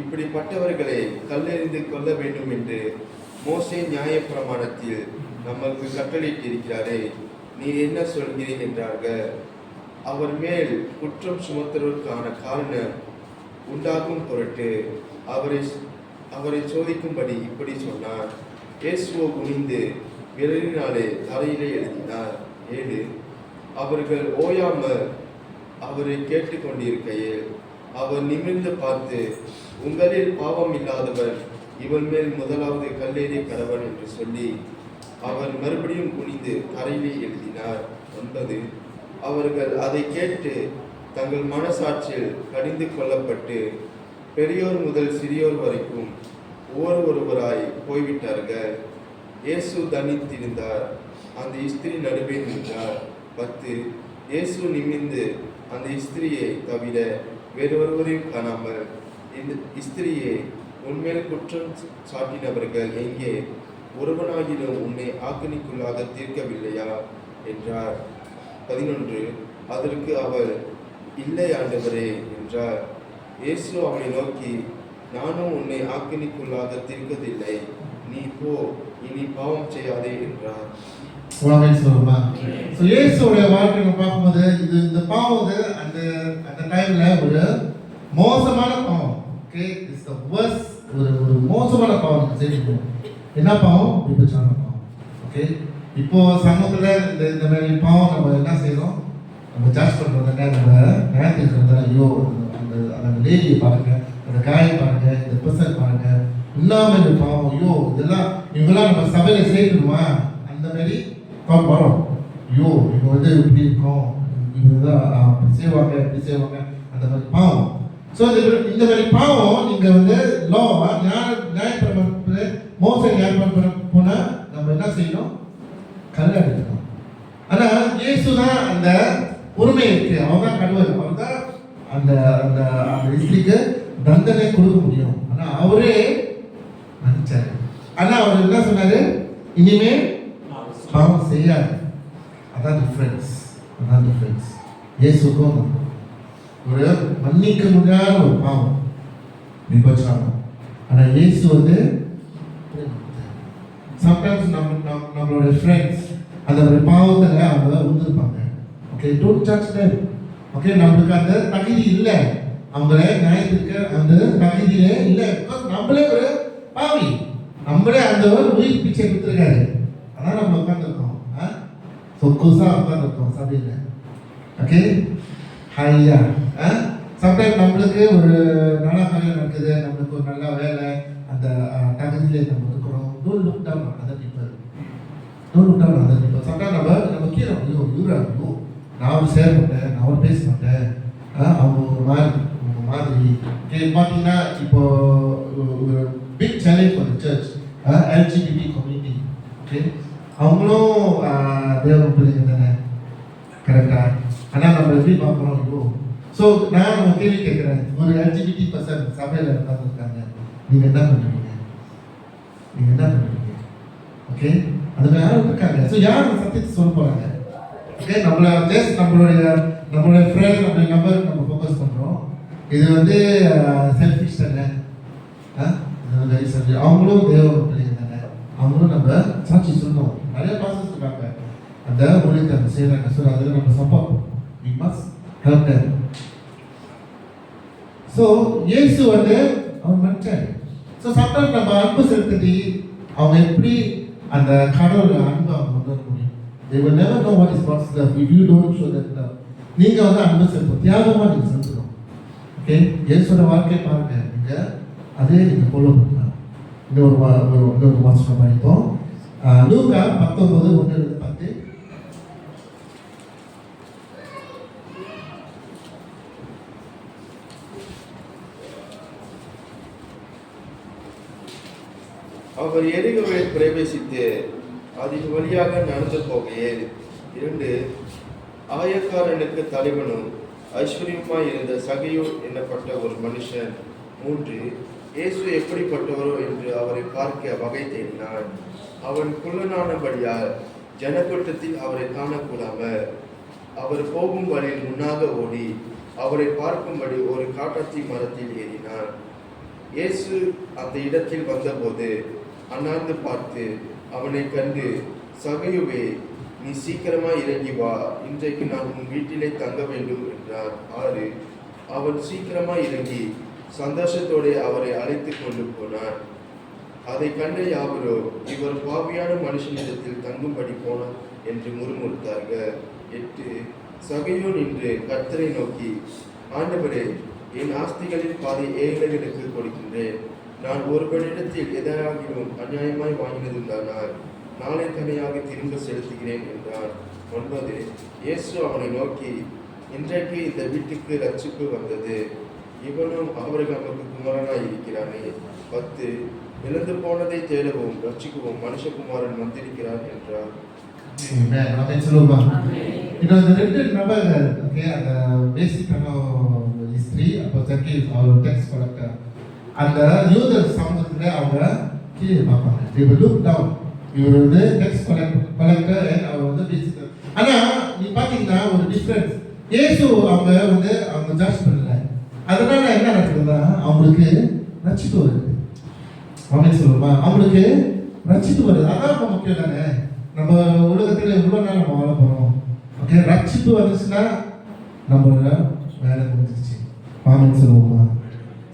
இப்படிப்பட்டவர்களை கல்லெறிந்து கொள்ள வேண்டும் என்று மோசே நியாயப்பிரமாணத்தில் நமக்கு கட்டளையிட்டிருக்கிறாரே, நீர் என்ன சொல்கிறீர் என்றார்கள். அவர் மேல் குற்றம் சுமத்துவதற்கான காரணம் உண்டாகும் பொருட்டு அவரை சோதிக்கும்படி இப்படி சொன்னார். இயேசுவோ குனிந்து விரலினாலே தரையிலே எழுதினார். 7 அவர்கள் ஓயாமல் அவரை கேட்டுக்கொண்டிருக்கையில் அவர் நிமிர்ந்து பார்த்து, உங்களில் பாவம் இல்லாதவர் இவன் மேல் முதலாவது கல்லேறி கடவன் என்று சொல்லி அவர் மறுபடியும் குனிந்து தரையிலே எழுதினார். 9 அவர்கள் அதை கேட்டு தங்கள் மனசாட்சியில் கடிந்து கொள்ளப்பட்டு பெரியோர் முதல் சிறியோர் வரைக்கும் ஒவ்வொருவராய் போய்விட்டார்கள். இயேசு தனித்திருந்தார். அந்த ஸ்திரீ நடுவே நின்றார். 10 இயேசு நிமிர்ந்து அந்த ஸ்திரியை தவிர வேறொருவரையும் காணாமல், இந்த ஸ்திரியை உன்மேல் குற்றம் சாட்டினவர்கள் எங்கே? ஒருவனாகிலும் உன்னை ஆக்கினிக்குள்ளாக தீர்க்கவில்லையா என்றார். 11 அதற்கு அவர், இல்லை ஆண்டவரே என்றார். இயேசு அவனை நோக்கி, நானும் உன்னை ஆக்கினிக்குள்ளாக தீர்க்கவில்லை, நீ போ, இனி பாவம் செய்யாதே என்றார். இயேசுடைய வாழ்க்கையை பார்க்கும்போது இந்த பாவம் வந்து அந்த டைம்ல ஒரு மோசமான பாவம். Okay, it's the worst. ஒரு மோசமான பாவம் செய்யணும். என்ன பாவம்? விபச்சார பாவம். ஓகே, இப்போ சமூகத்துல இந்த மாதிரி பாவம் நம்ம என்ன செய்யறோம்? நம்ம ஜட்ஜ் பண்றதுங்க, நம்ம நேரத்தில் இருக்கிறத, ஐயோ அந்த லேடியை பாருங்க, அந்த காயை பாருங்க, இந்த பர்சன் பாருங்க, இல்லாம இந்த பாவம், ஐயோ இதெல்லாம் இவங்கெல்லாம் நம்ம சபையில செய்யணுமா? அந்த மாதிரி பாவம் வரும். ஐயோ இவங்க வந்து இப்படி இருக்கும், இவங்க தான் செய்வாங்க, இப்படி செய்வாங்க, அந்த மாதிரி பாவம். ஸோ இந்த மாதிரி பாவம் நீங்க வந்து நியாயப்பிரமாணத்தில் மோசடி நியாயப்பிரமாணம் போனா நம்ம என்ன செய்யணும்? கல்ல எடுக்கணும். ஆனா இயேசு தான் அந்த உரிமை இருக்கு. அவர் தான் கடவுள். அவர் தான் அந்த அந்த அந்த ஸ்திரீக்கு தண்டனை கொடுக்க முடியும். ஆனா அவரே மன்னிச்சாரு. ஆனா அவர் என்ன சொன்னாரு? இனிமே பாவம் செய்யாது. அதான் டிஃபரன்ஸ். இயேசுக்கும் ஒரு மன்னிக்க முடியாத ஒரு பாவம் விபச்சாரம். ஆனா இயேசு வந்து சம்டைம்ஸ் நம்மளோட ஃப்ரெண்ட்ஸ் அந்த ஒரு பாவத்தில் அவங்க உந்திருப்பாங்க. Okay, don't judge them. Okay, நம்மளுக்கு அந்த தகுதி இல்லை, அவங்கள நியாயத்திற்கு அந்த தகுதியிலே இல்லை. நம்மளே ஒரு பாவி, நம்மளே அந்த ஒரு உயிர் பிச்சை கொடுத்துருக்காரு. அதான் நம்ம உட்காந்துருக்கோம், சொக்குசா உட்காந்துருக்கோம் சபையில். ஓகே, ஹையா. சம்டைம் நம்மளுக்கு ஒரு நல்ல காரியம் நடக்குது, நம்மளுக்கு ஒரு நல்ல வேலை, அந்த தகுதியிலே நம்ம இருக்கிறோம். Don't look down on other people. Sometime நம்ம கீழே, ஐயோ இவரா, ஐயோ நான் சேர மாட்டேன், நான் பேச மாட்டேன், அவங்க ஒரு மாதிரி. பார்த்தீங்கன்னா இப்போ ஒரு big challenge for the church, LGBT community. Okay, அவங்களும் தேவ பிள்ளைங்க தானே, கரெக்டா? ஆனால் நம்ம எப்படி பார்க்குறோம்? ஐயோ ஸோ நான் ஒரு கேள்வி கேட்குறேன், ஒரு LGBT பர்சன் சபையில் உட்காந்துருக்காங்க, நீங்கள் என்ன பண்ணுவீங்க? நீங்கள் என்ன பண்ணுவீங்க? ஓகே, அதில் யாரும் இருக்காங்க. ஸோ யார் சத்தியத்தை சொல்ல போகிறாங்க? ஓகே, நம்மளுடைய ஃப்ரெண்ட், நம்மளுடைய நம்பர் நம்ம ஃபோக்கஸ் பண்ணுறோம். இது வந்து செல்ஃபிஷ் தானே, வெரி செல்ஃபிஷ். அவங்களும் தேவ பிள்ளைங்க தானே, அவங்களும் நம்ம சாட்சி சொல்லணும். நிறைய பாசஸ் இருக்காங்க, அந்த ஊழியத்தை நம்ம செய்கிறாங்க. ஸோ அதில் நம்ம support we must help them. So இயேசு வந்து அவன் மனுஷன். ஸோ சம்டைம்ஸ் நம்ம அன்பு செலுத்தி அவங்க எப்படி அந்த கடவுளோட அன்பு அவங்க உணர முடியும்? they will never know what is God's love if you don't show that love. நீங்க வந்து அன்பு செலுத்தணும், தியாகமா நீங்க செலுத்தணும். ஓகே, இயேசுவோட வாழ்க்கை பாருங்க, நீங்க அதே நீங்க ஃபாலோ பண்ணலாம். இன்னொரு வாசனம் படிப்போம். லூக்கா 19:1-10. அவர் எரிகோவை பிரவேசித்து அதன் வழியாக நடந்து போகையில் 2 ஆயக்காரனுக்கு தலைவனும் ஐஸ்வர்யமாய் இருந்த சகையோ என்னப்பட்ட ஒரு மனுஷன் 3 இயேசு எப்படிப்பட்டவரோ என்று அவரை பார்க்க வகை தேடினான். அவன் குள்ளனானபடியால் ஜனக்கூட்டத்தில் அவரை காணக்கூடாமல் அவர் போகும் வழியில் முன்னாக ஓடி அவரை பார்க்கும்படி ஒரு காட்டத்தி மரத்தில் ஏறினான். இயேசு அந்த இடத்தில் வந்தபோது அண்ணாந்து பார்த்து அவனை கண்டு, சகையுவே, நீ சீக்கிரமாய் இறங்கி வா, இன்றைக்கு நான் உன் வீட்டிலே தங்க வேண்டும் என்றார். 6 அவன் சீக்கிரமாய் இறங்கி சந்தோஷத்தோடு அவரை அழைத்து கொண்டு போனார். அதை கண்ட யாவரோ, இவர் பாவியான மனுஷனிடத்தில் தங்கும்படி போனார் என்று முறுமுறுத்தார்கள். 8 சகையோ நின்று கர்த்தரை நோக்கி, ஆண்டவரே, என் ஆஸ்திகளில் பாதி ஏழைகளுக்கு கொடுக்கின்றேன். நான் ஒருவனிடத்தில் எதாகிலும் அநியாயமாய் வாங்கினதுண்டானால் நாளை தனியாக திரும்ப செலுத்துகிறேன் என்றான். 9 இயேசு அவனை நோக்கி, இன்றைக்கு இந்த வீட்டுக்கு ரட்சிப்பு வந்தது, இவனும் ஆபிரகாமுக்கு குமாரனாய் இருக்கிறானே. 10 இழந்து போனதை தேடவும் ரட்சிக்கவும் மனுஷகுமாரன் வந்திருக்கிறார் என்றார். இந்த 2 நபர்கள், ஓகே, அந்த பேசிக்கான ஹிஸ்டரி. அப்போ சர்க்கிள் அவர் டேக்ஸ் கலெக்டர், அந்த யூதர் சமூகத்துல அவங்க கீழே பார்ப்பாங்க. they will look down. இவர் வந்து டேக்ஸ் கலெக்டர், அவர் வந்து பேசிக்கார். ஆனா நீ பாத்தீங்கன்னா ஒரு டிஃபரன்ஸ், இயேசு அவங்க ஜட்ஜ் பண்ணல. அதனால என்ன நடக்குதுன்னா அவங்களுக்கு ரட்சிப்பு வருது. அப்படின்னு சொல்லுமா, அவங்களுக்கு ரட்சிப்பு வருது. அதான் ரொம்ப முக்கியம் தானே. நம்ம உலகத்தில் இவ்வளோ நாள் நம்ம வாழ போகிறோம். ஓகே, ரட்சிப்பு வந்துச்சுன்னா நம்மளோட வேலை முடிஞ்சிச்சு. ஆமென் சொல்லுவோமா?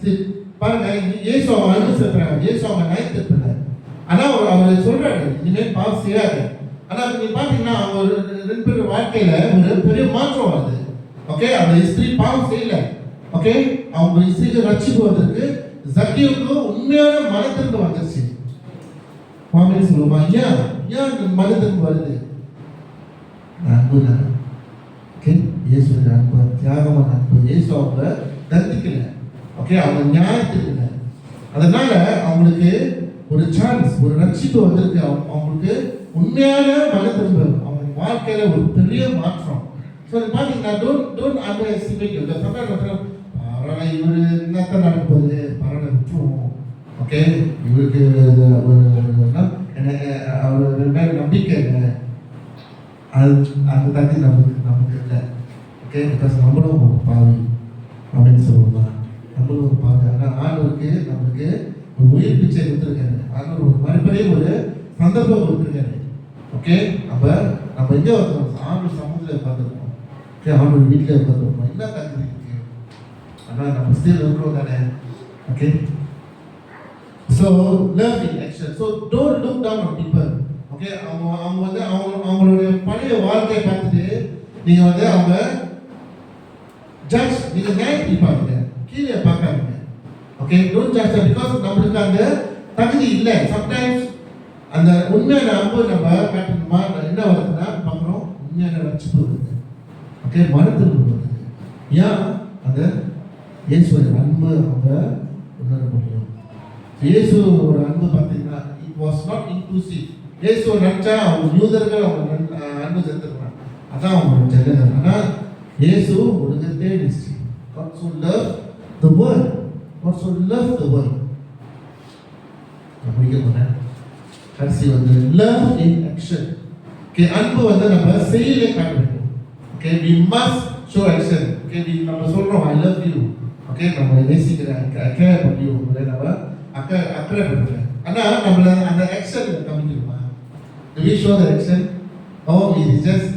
சரி பாருங்க, இயேசு அவங்க அன்பு செலுத்துறாங்க, இயேசு அவங்க நைட் இல்லை. ஆனால் அவர் சொல்றாரு, இனிமேல் பாவம் செய்யாது. ஆனால் நீ பார்த்தீங்கன்னா அவங்க 2 பேர் வாழ்க்கையில ஒரு பெரிய மாற்றம் வருது. ஓகே, அந்த ஸ்திரீ பாவம் செய்யல. ஓகே, அவங்க ஸ்திரீக்கு ரட்சிப்பு வந்திருக்கு. சக்கியுக்கு உண்மையான மனத்திற்கு வந்துருச்சு. ஆமென் சொல்லுவோமா? ஏன் மனதிற்கு வருது? அன்பு தான். ஓகே, இயேசுடைய அன்பு, தியாகமான அன்பு. இயேசு அவங்க தண்டிக்கல. ஓகே, அவங்க நியாயத்துக்கு இல்லை. அதனால அவங்களுக்கு ஒரு சான்ஸ், ஒரு ரட்சிப்பு வந்திருக்கு. அவங்களுக்கு உண்மையான மனத்திற்கு, அவங்க வாழ்க்கையில ஒரு பெரிய மாற்றம். ஸோ பார்த்தீங்கன்னா டோன்ட் அண்டர் எஸ்டிமேட். பரவாயில்ல, இவர் என்னத்தான் நடக்க போகுது, பரவாயில்ல விட்டுருவோம். ஓகே, இவருக்கு அவர் 2 நம்பிக்கை இல்லை, அந்த தண்ணி நமக்கு இல்லை. ஓகே, பிகாஸ் நம்மளும் பாவி அப்படின்னு சொல்லுவோம்னா, நம்மளும் ஒரு பாவி. ஆனால் ஆண்டவருக்கு நம்மளுக்கு ஒரு உயிர் பிச்சை கொடுத்துருக்காரு. ஆண்டவர் ஒரு மறுபடியும் ஒரு சந்தர்ப்பம் கொடுத்துருக்காரு. ஓகே, நம்ம எங்கே வந்தோம்? ஆண்டவர் சமூகத்தில் உட்காந்துருக்கோம். ஓகே, ஆண்டவர் வீட்டில் உட்காந்துருக்கோம். என்ன தகுதி இருக்கு? ஆனால் நம்ம ஸ்டில் இருக்கிறோம் தானே. Okay, so love in action. So don't look down on people. Okay, அவங்க அவங்களுடைய பழைய வாழ்க்கையை பார்த்துட்டு நீங்கள் அவங்க ஜட்ஜ், நீங்கள் நியாயத்தை பாருங்க, கீழே பார்க்காதீங்க. ஓகே, டோன்ட் ஜட்ஜ் பிகாஸ் நம்மளுக்கு அந்த தகுதி இல்லை. சம்டைம்ஸ் அந்த உண்மையான அன்பு நம்ம காட்டணுமா, என்ன வருதுன்னா பார்க்குறோம், உண்மையான ரட்சிப்பு வருது. ஓகே, மனத்திற்கு வருது. ஏன்? அந்த இயேசுடைய அன்பு அவங்க உணர முடியும். இயேசுவோட அன்பு பார்த்தீங்கன்னா இட் வாஸ் நாட் இன்க்ளூசிவ். இயேசுவை நினச்சா அவங்க யூதர்கள் அவங்க அன்பு செலுத்துறாங்க, அதான் அவங்களோட ஜெகதர். ஆனால் இயேசு உலகத்தே நிச்சயம். God so loved the world. God so loved the world. நான் முடிக்க போறேன். கடைசி வந்து love in action. Okay, அன்பு வந்து நம்ம செயலிலே காட்ட வேண்டும். Okay, we must show action. Okay, நம்ம சொல்றோம் I love you. Okay, நம்ம நேசிக்கிறேன், I care about you. நம்ம அக்கறை பண்றேன். ஆனா நம்மள அந்த action காமிக்கணுமா? Do we show the action? Oh, it is just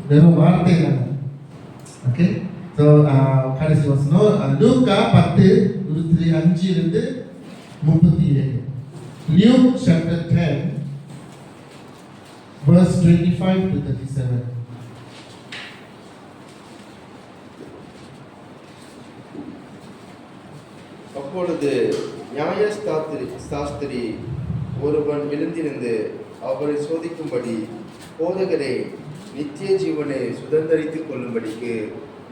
வெறும் வார்த்தை தான். Okay, so கடைசி வசனம் லூக்கா 10:25 37. Luke chapter 10 verse 25 to 37. அப்பொழுது சாஸ்திரி ஒருவன் விழுந்திருந்து அவரை சோதிக்கும்படி, போதகரே, நித்திய ஜீவனை சுதந்தரித்துக் கொள்ளும்படிக்கு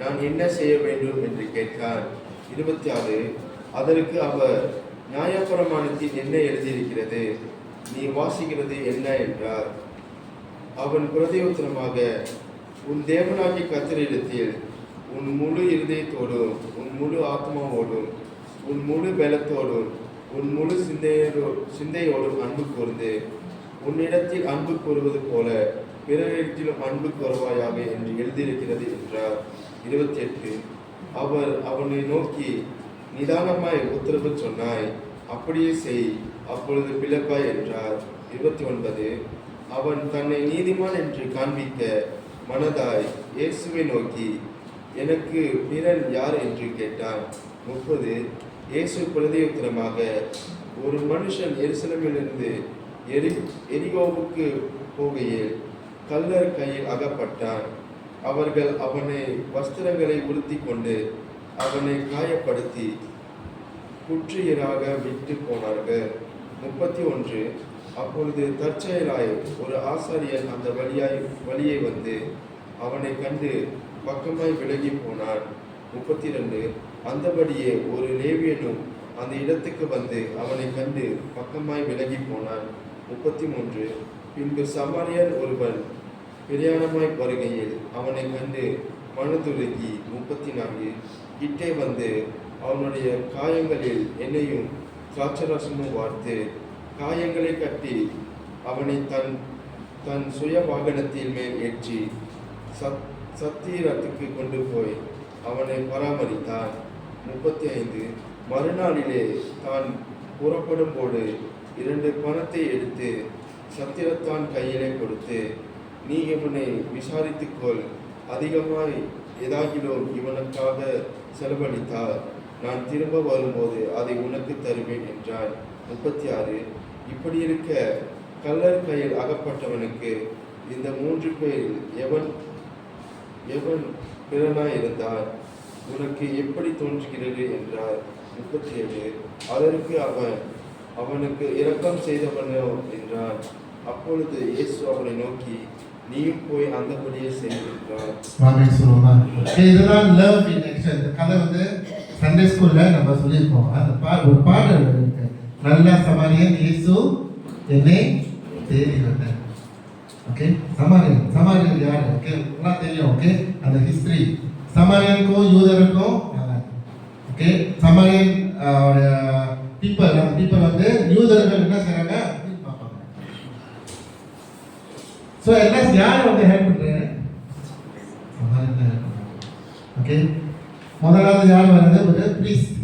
நான் என்ன செய்ய வேண்டும் என்று கேட்டான். 26. அதற்கு அவர், நியாயப்பிரமாணத்தில் என்ன எழுதியிருக்கிறது, நீ வாசிக்கிறது என்ன என்றார். அவன் பிரதியுத்தரமாக, உன் தேவனாகிய கர்த்தரிடத்தில் உன் முழு இருதயத்தோடும், உன் முழு ஆத்மாவோடும், உன் முழு பலத்தோடும், உன் முழு சிந்தையோடும் அன்பு கூர்ந்து, உன்னிடத்தில் அன்பு கூறுவது போல பிறரிடத்திலும் அன்பு கூறுவாயாக என்று எழுதியிருக்கிறது என்றார். 28. அவர் அவனை நோக்கி, நிதானமாய் உத்தரவு சொன்னாய், அப்படியே செய், அப்பொழுது பிழைப்பாய் என்றார். 29. அவன் தன்னை நீதிமான் என்று காண்பிக்க மனதாய் இயேசுவை நோக்கி, எனக்கு பிறன் யார் என்று கேட்டான். 30. இயேசு பிரதியுத்தரமாக, ஒரு மனுஷன் எருசலேமிலிருந்து எரிகோவுக்கு போகையில் கள்ளர் கையில் அகப்பட்டான். அவர்கள் அவனை வஸ்திரங்களை உடுத்தி கொண்டு அவனை காயப்படுத்தி குற்றியராக விட்டு போனார்கள். 31. அப்பொழுது தற்செயலாய் ஒரு ஆசாரியன் அந்த வழியை வந்து அவனை கண்டு பக்கமாய் விலகி போனான். 32. அந்தபடியே ஒரு லேவியனும் அந்த இடத்துக்கு வந்து அவனை கண்டு பக்கமாய் விலகி போனான். 33. பின்பு சமாரியன் ஒருவன் பிரயாணமாய் வருகையில் அவனை கண்டு மனதுருகி 34. கிட்டே வந்து அவனுடைய காயங்களில் எண்ணெயும் திராட்சரசமும் வார்த்து காயங்களை கட்டி அவனை தன் சுய வாகனத்தின் மேல் ஏற்றி சத்திரத்துக்கு கொண்டு போய் அவனை பராமரித்தான். 35. மறுநாளிலே தான் புறப்படும் போது 2 பணத்தை எடுத்து சத்திரத்தான் கையிலே கொடுத்து, நீ இவனை விசாரித்துக்கொள், அதிகமாய் ஏதாகிலும் இவனுக்காக செலவழித்தால் நான் திரும்ப வரும்போது அதை உனக்கு தருவேன் என்றான். 36. இப்படி இருக்க கள்ளர் கையில் அகப்பட்டவனுக்கு இந்த 3 பேரில் எவன் பிறனாய் இருந்தார், உனக்கு எப்படி தோன்றுகிறது என்றார். 37. அதற்கு அவனுக்கு இரக்கம் செய்தவனோ என்றான். அப்பொழுது இயேசு அவனை நோக்கி, நீயும் போய் அந்தபடியே செய்கின்றார். இதுதான் லவ் இன் ஆக்ஷன். இந்த கதை வந்து சண்டே ஸ்கூல்ல நம்ம சொல்லியிருக்கோம். அந்த ஒரு பாடல் இருக்கு, நல்ல சமாரியன் இயேசு என்னை தேடி வந்தார். ஓகே, சமாரியன் யாரு? ஓகே, எல்லாம் தெரியும். ஓகே, அந்த ஹிஸ்டரி சமாரியனுக்கும் யூதருக்கும். ஓகே, சமாரியன் பீப்பிள் வந்து யூதர்கள் என்ன செய்றாங்க அப்படின்னு பார்ப்பாங்க. ஸோ எல்லாம் யார் வந்து ஹெல்ப் பண்றாங்க? சமாரியன் தான் ஹெல்ப் பண்றாங்க. ஓகே, முதலாவது யார் வராது? ஒரு பிரீஸ்ட்.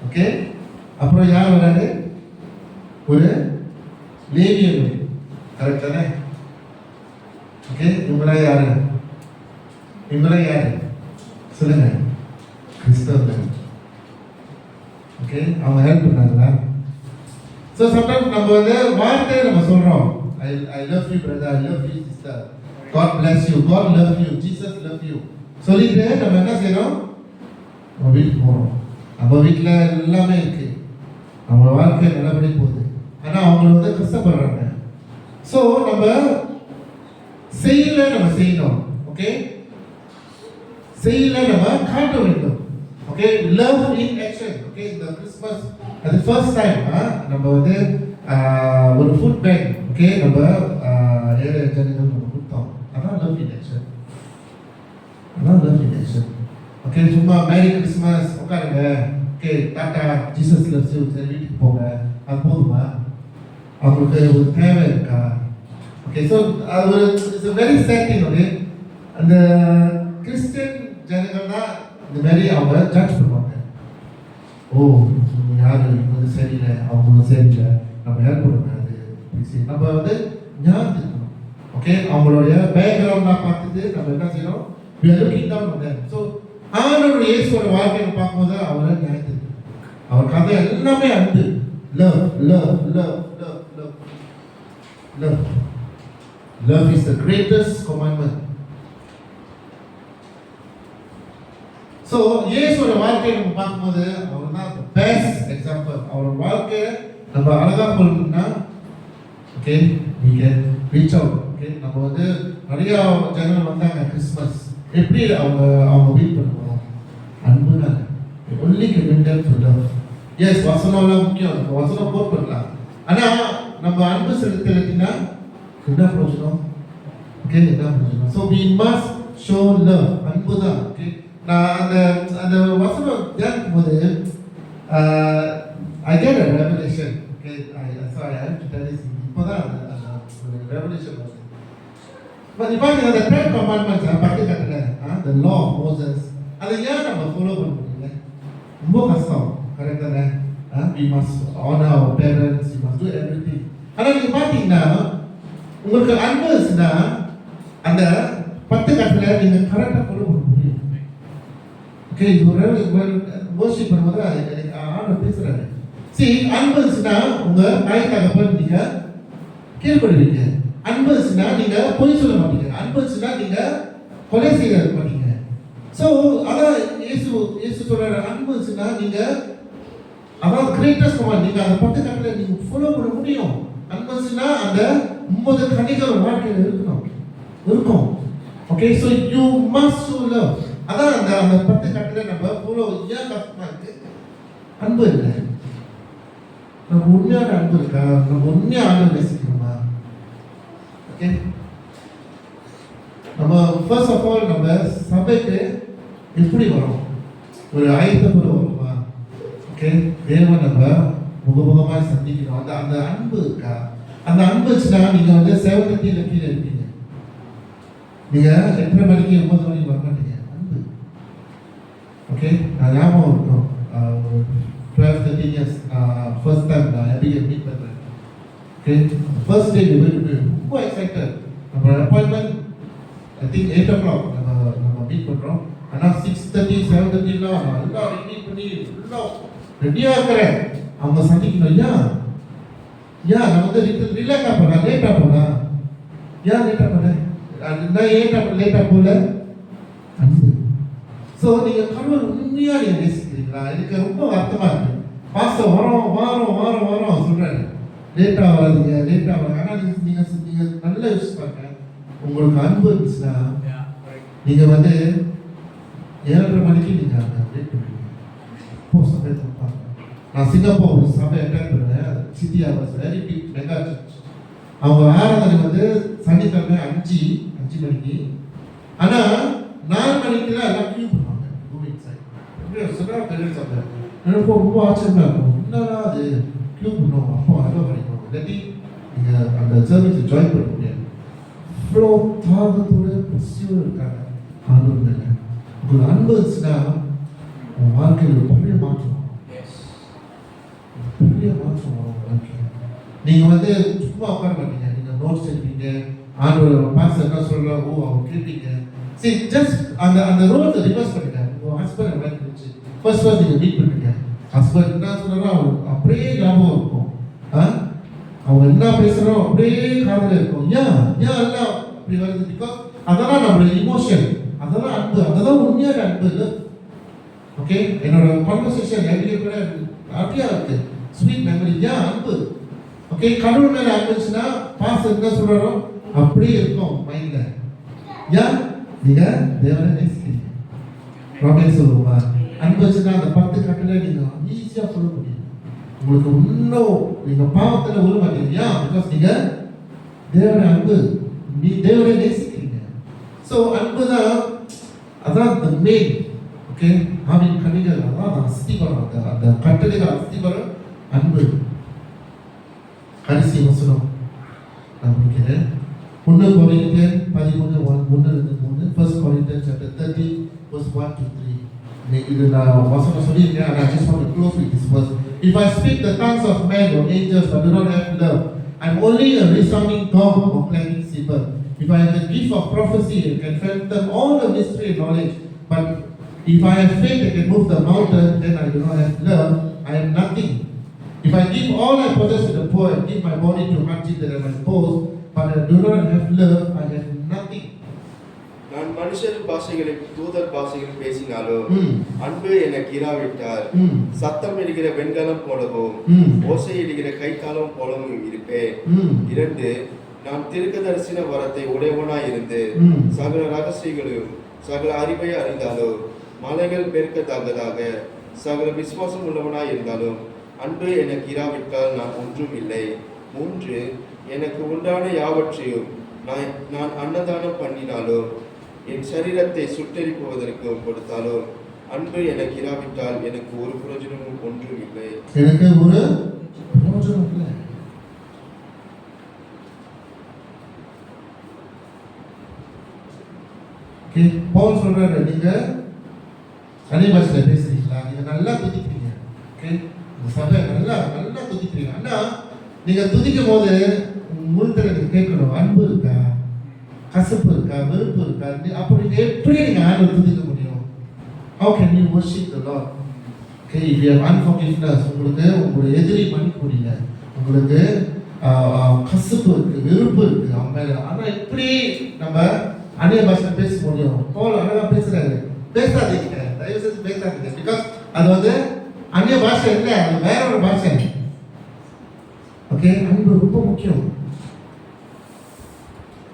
ஓகே, அப்புறம் யார் வராது? ஒரு லேவியன். கரெக்ட் தானே? ஓகே, இவங்களாம் யாரு சொல்லுங்க? கிறிஸ்தவர்கள். ஓகே, அவங்க ஹெல்ப் பண்ணாங்களா? ஸோ சம்டைம்ஸ் நம்ம வந்து வார்த்தையை நம்ம சொல்றோம், I love you brother, I love you sister, God bless you, God love you, Jesus love you சொல்லிட்டு நம்ம என்ன செய்யறோம்? நம்ம வீட்டுக்கு போகிறோம். நம்ம வீட்டில் எல்லாமே இருக்கு, நம்ம வாழ்க்கை நல்லபடி போகுது. ஆனால் அவங்க வந்து கஷ்டப்படுறாங்க. ஸோ நம்ம நம்ம செய்யணும். ஓகே, நம்ம காட்ட வேண்டும். Okay, love in action. Okay, இந்த கிறிஸ்மஸ் அது ஃபர்ஸ்ட் டைம் நம்ம வந்து ஒரு ஃபுட் பேக், ஓகே, நம்ம ஏழை ஜனங்கள் நம்ம கொடுத்தோம். அதான் லவ் இன் ஆக்ஷன். ஓகே சும்மா மேரி கிறிஸ்மஸ் உட்காருங்க, okay tata Jesus loves you சரி வீட்டுக்கு போங்க, அது போதுமா? அவங்களுக்கு ஒரு தேவை இருக்கா? ஓகே ஸோ அது ஒரு இட்ஸ் வெரி சேட்டிங். ஒரு அந்த கிறிஸ்டியன் ஜனங்கள் தான் இந்த மாதிரி அவங்க ஜட்ஜ் பண்ணுவாங்க. ஓ யார் இவங்க சரியில்லை, அவங்க சரியில்லை, நம்ம ஹெல்ப் பண்ணக்கூடாது, நம்ம வந்து ஞாபகம் இருக்கணும். ஓகே அவங்களுடைய பேக்ரவுண்ட்லாம் பார்த்துட்டு நம்ம என்ன செய்யணும், we are looking down on them. So ஆண்டவர் இயேசுவோட வாழ்க்கையை பார்க்கும்போது அவரை ஞாபகம் இருக்கு. அவர் கதை எல்லாமே அன்பு, love love love love love love. Love is the greatest commandment. So இயேசுவோட வாழ்க்கையை நம்ம பார்க்கும்போது அவர் தான் the best example. அவரோட வாழ்க்கையை நம்ம அழகா சொல்லணும்னா okay we can reach out. Okay நம்ம வந்து நிறைய ஜனங்கள் வந்தாங்க கிறிஸ்மஸ், எப்படி அவங்க மீட் பண்ணுவோம், அன்புனால only committed to love. Yes வசனம்லாம் முக்கியம், நம்ம வசனம் கோட் பண்ணலாம், ஆனா நம்ம அன்பு செலுத்தலைன்னா என்ன பிரயோஜனம்? ஓகே என்ன பிரயோஜனம்? So we must show love. அன்பு தான். ஓகே நான் அந்த வசனம் தியானிக்கும் போது I get a revelation. Okay, so I have to tell this. இப்போதான் அந்த revelation வருது. பட் இப்போ அந்த 10 commandments பத்து கட்டளை, the law of Moses, அதை ஏன் நம்ம ஃபாலோ பண்ண முடியல? ரொம்ப கஷ்டம், கரெக்ட் தானே? we must honor our parents, we must do everything. ஆனால் நீங்கள் பார்த்தீங்கன்னா உங்களுக்கு அன்பு இருந்துச்சுன்னா அந்த 10 கட்டளை நீங்கள் கரெக்டாக ஃபாலோ பண்ண முடியும். ஓகே இது ஒரு வர்ஷிப் பண்ணும்போது ஆண்டவர் பேசுகிறாரு. சரி அன்பு இருந்துச்சுன்னா உங்கள் தாய் தகப்பன் நீங்கள் கீழ்படுவீங்க, அன்பு இருந்துச்சுன்னா நீங்கள் பொய் சொல்ல மாட்டீங்க, அன்பு இருந்துச்சுன்னா நீங்கள் கொலை செய்ய மாட்டீங்க. ஸோ அதான் இயேசு சொல்கிற அன்பு இருந்துச்சுன்னா நீங்கள் அதாவது கிரேட்டஸ்ட் கமாண்ட், நீங்கள் அந்த 10 கட்டளை நீங்கள் ஃபாலோ பண்ண முடியும். அன்பு இருந்துச்சுன்னா அந்த 9 கனிகள் வாழ்க்கையில் இருக்கும். Okay so you must show love. அதான் அந்த 10 கட்டளை நம்ம ஃபாலோ. ஏன் கஷ்டமா இருக்கு? அன்பு இல்லை. நம்ம உண்மையான அன்பு இருக்கா? நம்ம உண்மையாக ஆண்டவரை நேசிக்கிறோமா? ஓகே நம்ம ஃபர்ஸ்ட் ஆஃப் ஆல் நம்ம சபைக்கு எப்படி வரும்? ஒரு ஆயத்தப்பட வருமா? ஓகே தேவன் நம்ம முகமுகமாக சந்திக்கணும். அந்த அன்பு இருக்கா? அந்த அன்பு வச்சுன்னா நீங்கள் வந்து 7:30 கீழே இருப்பீங்க, நீங்கள் 8:30 மணிக்கு 9 மணிக்கு வர மாட்டீங்க. அன்பு. ஓகே நான் ஞாபகம் இருக்கும் 12-13 years ஃபர்ஸ்ட் டைம் நான் எபிகேல் மீட் பண்ணுறேன். ஓகே ஃபர்ஸ்ட் டே ரொம்ப எக்ஸைட்டட். நம்ம அப்பாயின்மெண்ட் ஐ திங்க் 8 o'clock நம்ம மீட் பண்ணுறோம். ஆனால் 6:30 7:30 எல்லாம் ரெடி பண்ணி எல்லாம் ரெடியாக இருக்கிறேன். அவங்க சந்திக்கணும். நான் வந்து ரிலாக்ஸாக போனேன், லேட்டாக போனேன். ஏன் லேட்டாக போனேன்? நான் லேட்டாக போகல, அன்பு. ஸோ நீங்கள் கடவுள் உண்மையாக நீங்கள் நேசிக்கிறீங்களா? எனக்கு ரொம்ப வருத்தமாக இருக்கு. பாஸ்டர் வாரம் சொல்கிறாரு லேட்டாக வராதீங்க. ஆனால் நீங்கள் நல்லா யோசிப்பாங்க. உங்களுக்கு அன்பு இருந்துச்சுன்னா நீங்கள் வந்து 7:30 மணிக்கு நீங்கள் அங்கே வெயிட் பண்ணுவீங்க. சபை பார்ப்பாங்க. நான் சிங்கப்பூர் சபை அட்டெண்ட் பண்ணேன். City Harvest very big mega church. அவங்க ஆராதனை வந்து சனிக்கிழமை 5 மணிக்கு. ஆனால் 4 மணிக்கெல்லாம் எல்லாம் கியூ பண்ணுவாங்க. பெரிய சபை எனக்கு ரொம்ப ஆச்சரியமாக இருக்கும். என்னன்னா அது கியூ பண்ணுவோம், அப்போ அங்கே பண்ணிக்கணும், இல்லாட்டி நீங்கள் அந்த சர்வீஸை ஜாயின் பண்ண முடியாது. இவ்வளோ தாகத்தோடு பசியோடு இருக்காங்க ஆண்டவர் மேலே. உங்களுக்கு அன்பு இருந்துச்சுன்னா உங்கள் வாழ்க்கையில் ஒரு பெரிய மாற்றம் வரும். நீங்கள் வந்து சும்மா உட்கார மாட்டீங்க, நீங்கள் நோட்ஸ் எடுப்பீங்க. ஆண்டவர் பாஸ்டர் என்ன சொல்கிறார், அவங்க கேட்பீங்க. சரி ஜஸ்ட் அந்த ரோலை ரிவர்ஸ் பண்ணுங்க. உங்கள் ஹஸ்பண்ட் என்ன இருந்துச்சு ஃபர்ஸ்ட் நீங்கள் மீட் பண்ணுங்க. ஹஸ்பண்ட் என்ன சொல்கிறாரோ அவங்க அப்படியே ஞாபகம் இருக்கும். அவங்க என்ன பேசுகிறோம் அப்படியே காதில் இருக்கும். ஏன் எல்லாம் அப்படி வருது? பிகாஸ் அதெல்லாம் நம்மளுடைய இமோஷன், அதெல்லாம் அன்பு, அதெல்லாம் உண்மையான அன்பு இல்லை. ஓகே என்னோட கான்வர்சேஷன் எப்படி கூட அப்படியா இருக்கு, ஸ்வீட் மெமரி. ஏன் அன்பு? ஓகே கடவுள் மேலே அன்பு இருந்துச்சுன்னா பாஸ்டர் என்ன சொல்கிறாரோ அப்படியே இருக்கும் மைண்டில். ஏன் நீங்கள் தேவனை நேசிக்கிறீங்க. ரொம்ப சொல்லுவோமா? அன்பு வச்சுன்னா அந்த 10 கட்டளை நீங்கள் ஈஸியாக சொல்ல முடியும். உங்களுக்கு இன்னும் நீங்கள் பாவத்தில் விழ மாட்டீங்க. பிகாஸ் நீங்கள் தேவனை அன்பு, தேவனை நேசிக்கிறீங்க. ஸோ அன்பு தான், அதான் த மெயின். ஓகே ஆவின் கனிகள் அதான் அஸ்திபரம், அந்த கட்டளைகள் அஸ்திபரம் அன்பு. கடைசி வசனம் நான் முடிக்கிறேன். 1 Corinthians 13:1-3, 1 Corinthians chapter 13 verse 1 to 3. இது நான் வசனம் சொல்லியிருக்கேன். and I just want to close with this verse. If I speak the tongues of men or angels but do not have love, I am only a resounding gong or clanging cymbal. If I have the gift of prophecy and can fathom all the mystery and knowledge, but if I have faith I can move the mountain, then I do not have love, I am nothing. If I give all I possess to the poor and give my body to hardship that I might boast, but I do not have love, I have nothing. நான் மனுஷர் பாஷைகளில் தூதர் பாஷையில் பேசினாலோ அன்பு எனக்கு இராவிட்டால் சத்தம் இடுகிற வெண்கலம் போலவும் ஓசை இடுகிற கைத்தாளம் போலவும் இருப்பேன். 2 நான் தீர்க்கதரிசன வரத்தை உடையவனாய் இருந்து சகல ரகசியங்களையும் சகல அறிவை அறிந்தாலோ மலைகள் பெருக்கத்தக்கதாக சகல விசுவாசம் உள்ளவனாய் இருந்தாலும் அன்பு எனக்கு இராவிட்டால் நான் ஒன்றும் இல்லை. 3 எனக்கு உண்டான யாவற்றையும் நான் அன்னதானம் பண்ணினாலோ என் சரீரத்தை சுட்டெரிப்புவதற்கு கொடுத்தாலோ அன்பு எனக்கு இராவிட்டால் எனக்கு ஒரு பிரயோஜனமும் ஒன்றும் இல்லை. எனக்கு ஒரு பிரயோஜனம் இல்லை. பவுல் சொல்றாரு, நீங்க அந்நிய பாஷையில பேசுறீங்களா, நீங்க நல்லா துதிக்கிறீங்க. இந்த சபை நல்லா துதிக்கிறீங்க. ஆனா நீங்க துதிக்கும் போது முன்தர கேட்கணும், அன்பு இருக்கா, கசப்பு இருக்கா, வெறுப்பு இருக்கா? அப்போ நீங்க எப்படி நீங்க ஆண்டவரை துதிக்க முடியும்? How can you worship the Lord? Okay, if you have unforgiveness, உங்களுக்கு உங்களுடைய எதிரி மன்னிக்க முடியல, உங்களுக்கு கசப்பு இருக்கு, வெறுப்பு இருக்கு அவங்க மேல. ஆனா இப்படி நம்ம அந்நிய பாஷை பேச முடியும்? பவுல் அழகா பேசுறாரு, பேசாதீங்க, தயவு செஞ்சு பேசாதீங்க. பிகாஸ் அது அந்நிய பாஷை இல்லை, அது வேற ஒரு பாஷை. ஓகே, அன்பு ரொம்ப முக்கியம்.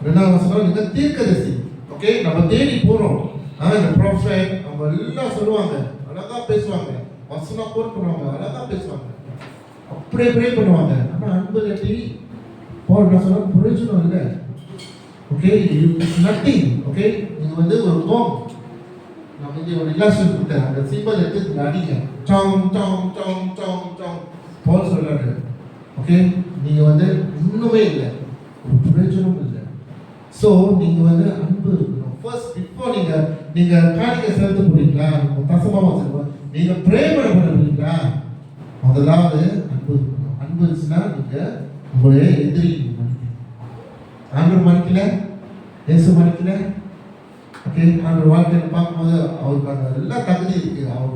2வது வசனம், நீங்க தீர்க்கதரிசி. ஓகே, நம்ம தேடி போறோம். இந்த ப்ராஃபட் அவங்க எல்லாம் சொல்லுவாங்க, அழகா பேசுவாங்க, வசனம் கோட் பண்ணுவாங்க, அழகா பேசுவாங்க, அப்படியே ப்ரே பண்ணுவாங்க. ஆனா அன்பு இல்லாட்டி பவுல் என்ன சொல்றாரு, பிரயோஜனம் இல்லை. Okay, it's nothing. ஓகே, நீங்க ஒரு கோம், நம்ம இங்க ஒரு இலாஸ்ட்ரேட் கொடுத்தேன், அந்த சிம்பிள் எடுத்து அடிங்க, song song song song song. Paul சொல்றாரு, ஓகே, நீங்க ஒண்ணுமே இல்லை, ஒரு பிரயோஜனமும் இல்லை. ஸோ நீங்க அன்பு இருக்கணும். ஃபர்ஸ்ட் பிஃபோர் நீங்க காணிக்கை செலுத்த போறீங்களா, தசமாவா செலுத்த நீங்க ப்ரே பண்ண போறீங்களா, முதலாவது அன்பு இருக்கணும். அன்பு இருந்துச்சுன்னா நீங்க உங்களுடைய எதிரி ஆண்டவர் மன்னிக்கல, இயேசு மன்னிக்கல. ஓகே, ஆண்டவர் வாழ்க்கையில பார்க்கும்போது அவருக்கு அந்த எல்லா தகுதி இருக்கு. அவர்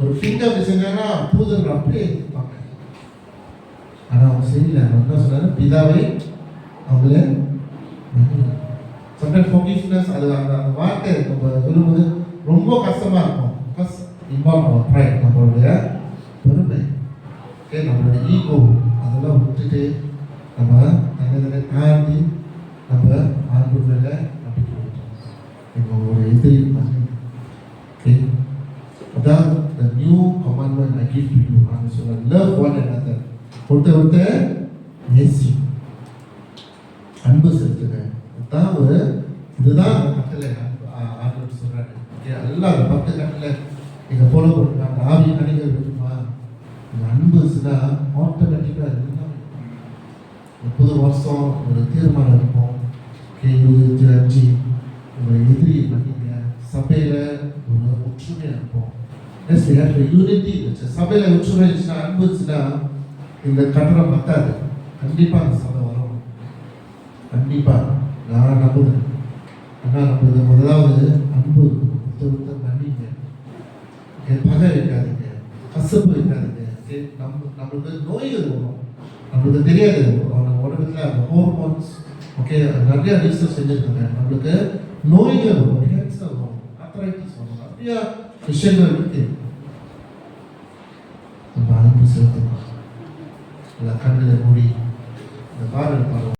ஒரு ஃபிங்கர் செஞ்சாங்கன்னா தூதர்கள் அப்படியே இருப்பாங்க. ஆனா அவங்க செய்யல. அவர் என்ன சொன்னாரு, பிதாவை அவங்களே sometimes forgiveness, அது அந்த வார்த்தை நம்ம சொல்லும்போது ரொம்ப கஷ்டமா இருக்கும். பிகாஸ் இன்வால்வ் அவர் ப்ரைட், நம்மளுடைய பெருமை, ஓகே, நம்மளுடைய ஈகோ, அதெல்லாம் விட்டுட்டு நம்ம தன்னை தாண்டி நம்ம ஆண்டு மேல நம்பிக்கை வைக்கணும். எங்களோட எதிரி பண்ணி, ஓகே, அதான் the new commandment I give to you. நான் சொல்றேன், love one another. ஒருத்தர் நேசி, அன்பு செலுத்துங்க. இதுதான் கட்டளை ஆண்டவர் சொல்றாரு. எல்லாம் 10 கட்டளை நீங்க ஃபாலோ பண்ணுங்க. அந்த ஆவி கனிகள் இருக்குமா, அன்பு இருந்துச்சுன்னா ஆட்டோமேட்டிக்கா எல்லாம். புது வருஷம் ஒரு தீர்மானம் இருக்கும், 25 உங்களை எதிரி பண்ணீங்க. சபையில ஒரு ஒற்றுமையா இருக்கும். யூனிட்டி சபையில ஒற்றுமை இருந்துச்சுன்னா, அன்பு இருந்துச்சுன்னா இந்த கட்டணம் பத்தாது. கண்டிப்பா அந்த சபை வரும், கண்டிப்பா நான் நம்புறேன். முதலாவது அன்பு இருக்கும். ஒருத்தர் நம்பிங்க, பகை இருக்காதுங்க, கசப்பு இருக்காதுங்க. நம்மளுக்கு நோய்கள் வரும், நம்மளுக்கு தெரியாது. உடம்புல அந்த ஹார்மோன்ஸ், ஓகே, நிறைய ரிசர்ச் செஞ்சிருக்காங்க. நம்மளுக்கு நோய்கள் வரும், கேன்சர் வரும், ஆர்த்ரைட்டிஸ் வரும், நிறைய விஷயங்கள் இருக்கு. நம்ம அன்பு செலுத்தணும். கண்களை மூடி இந்த பாடல் பாடுவோம்.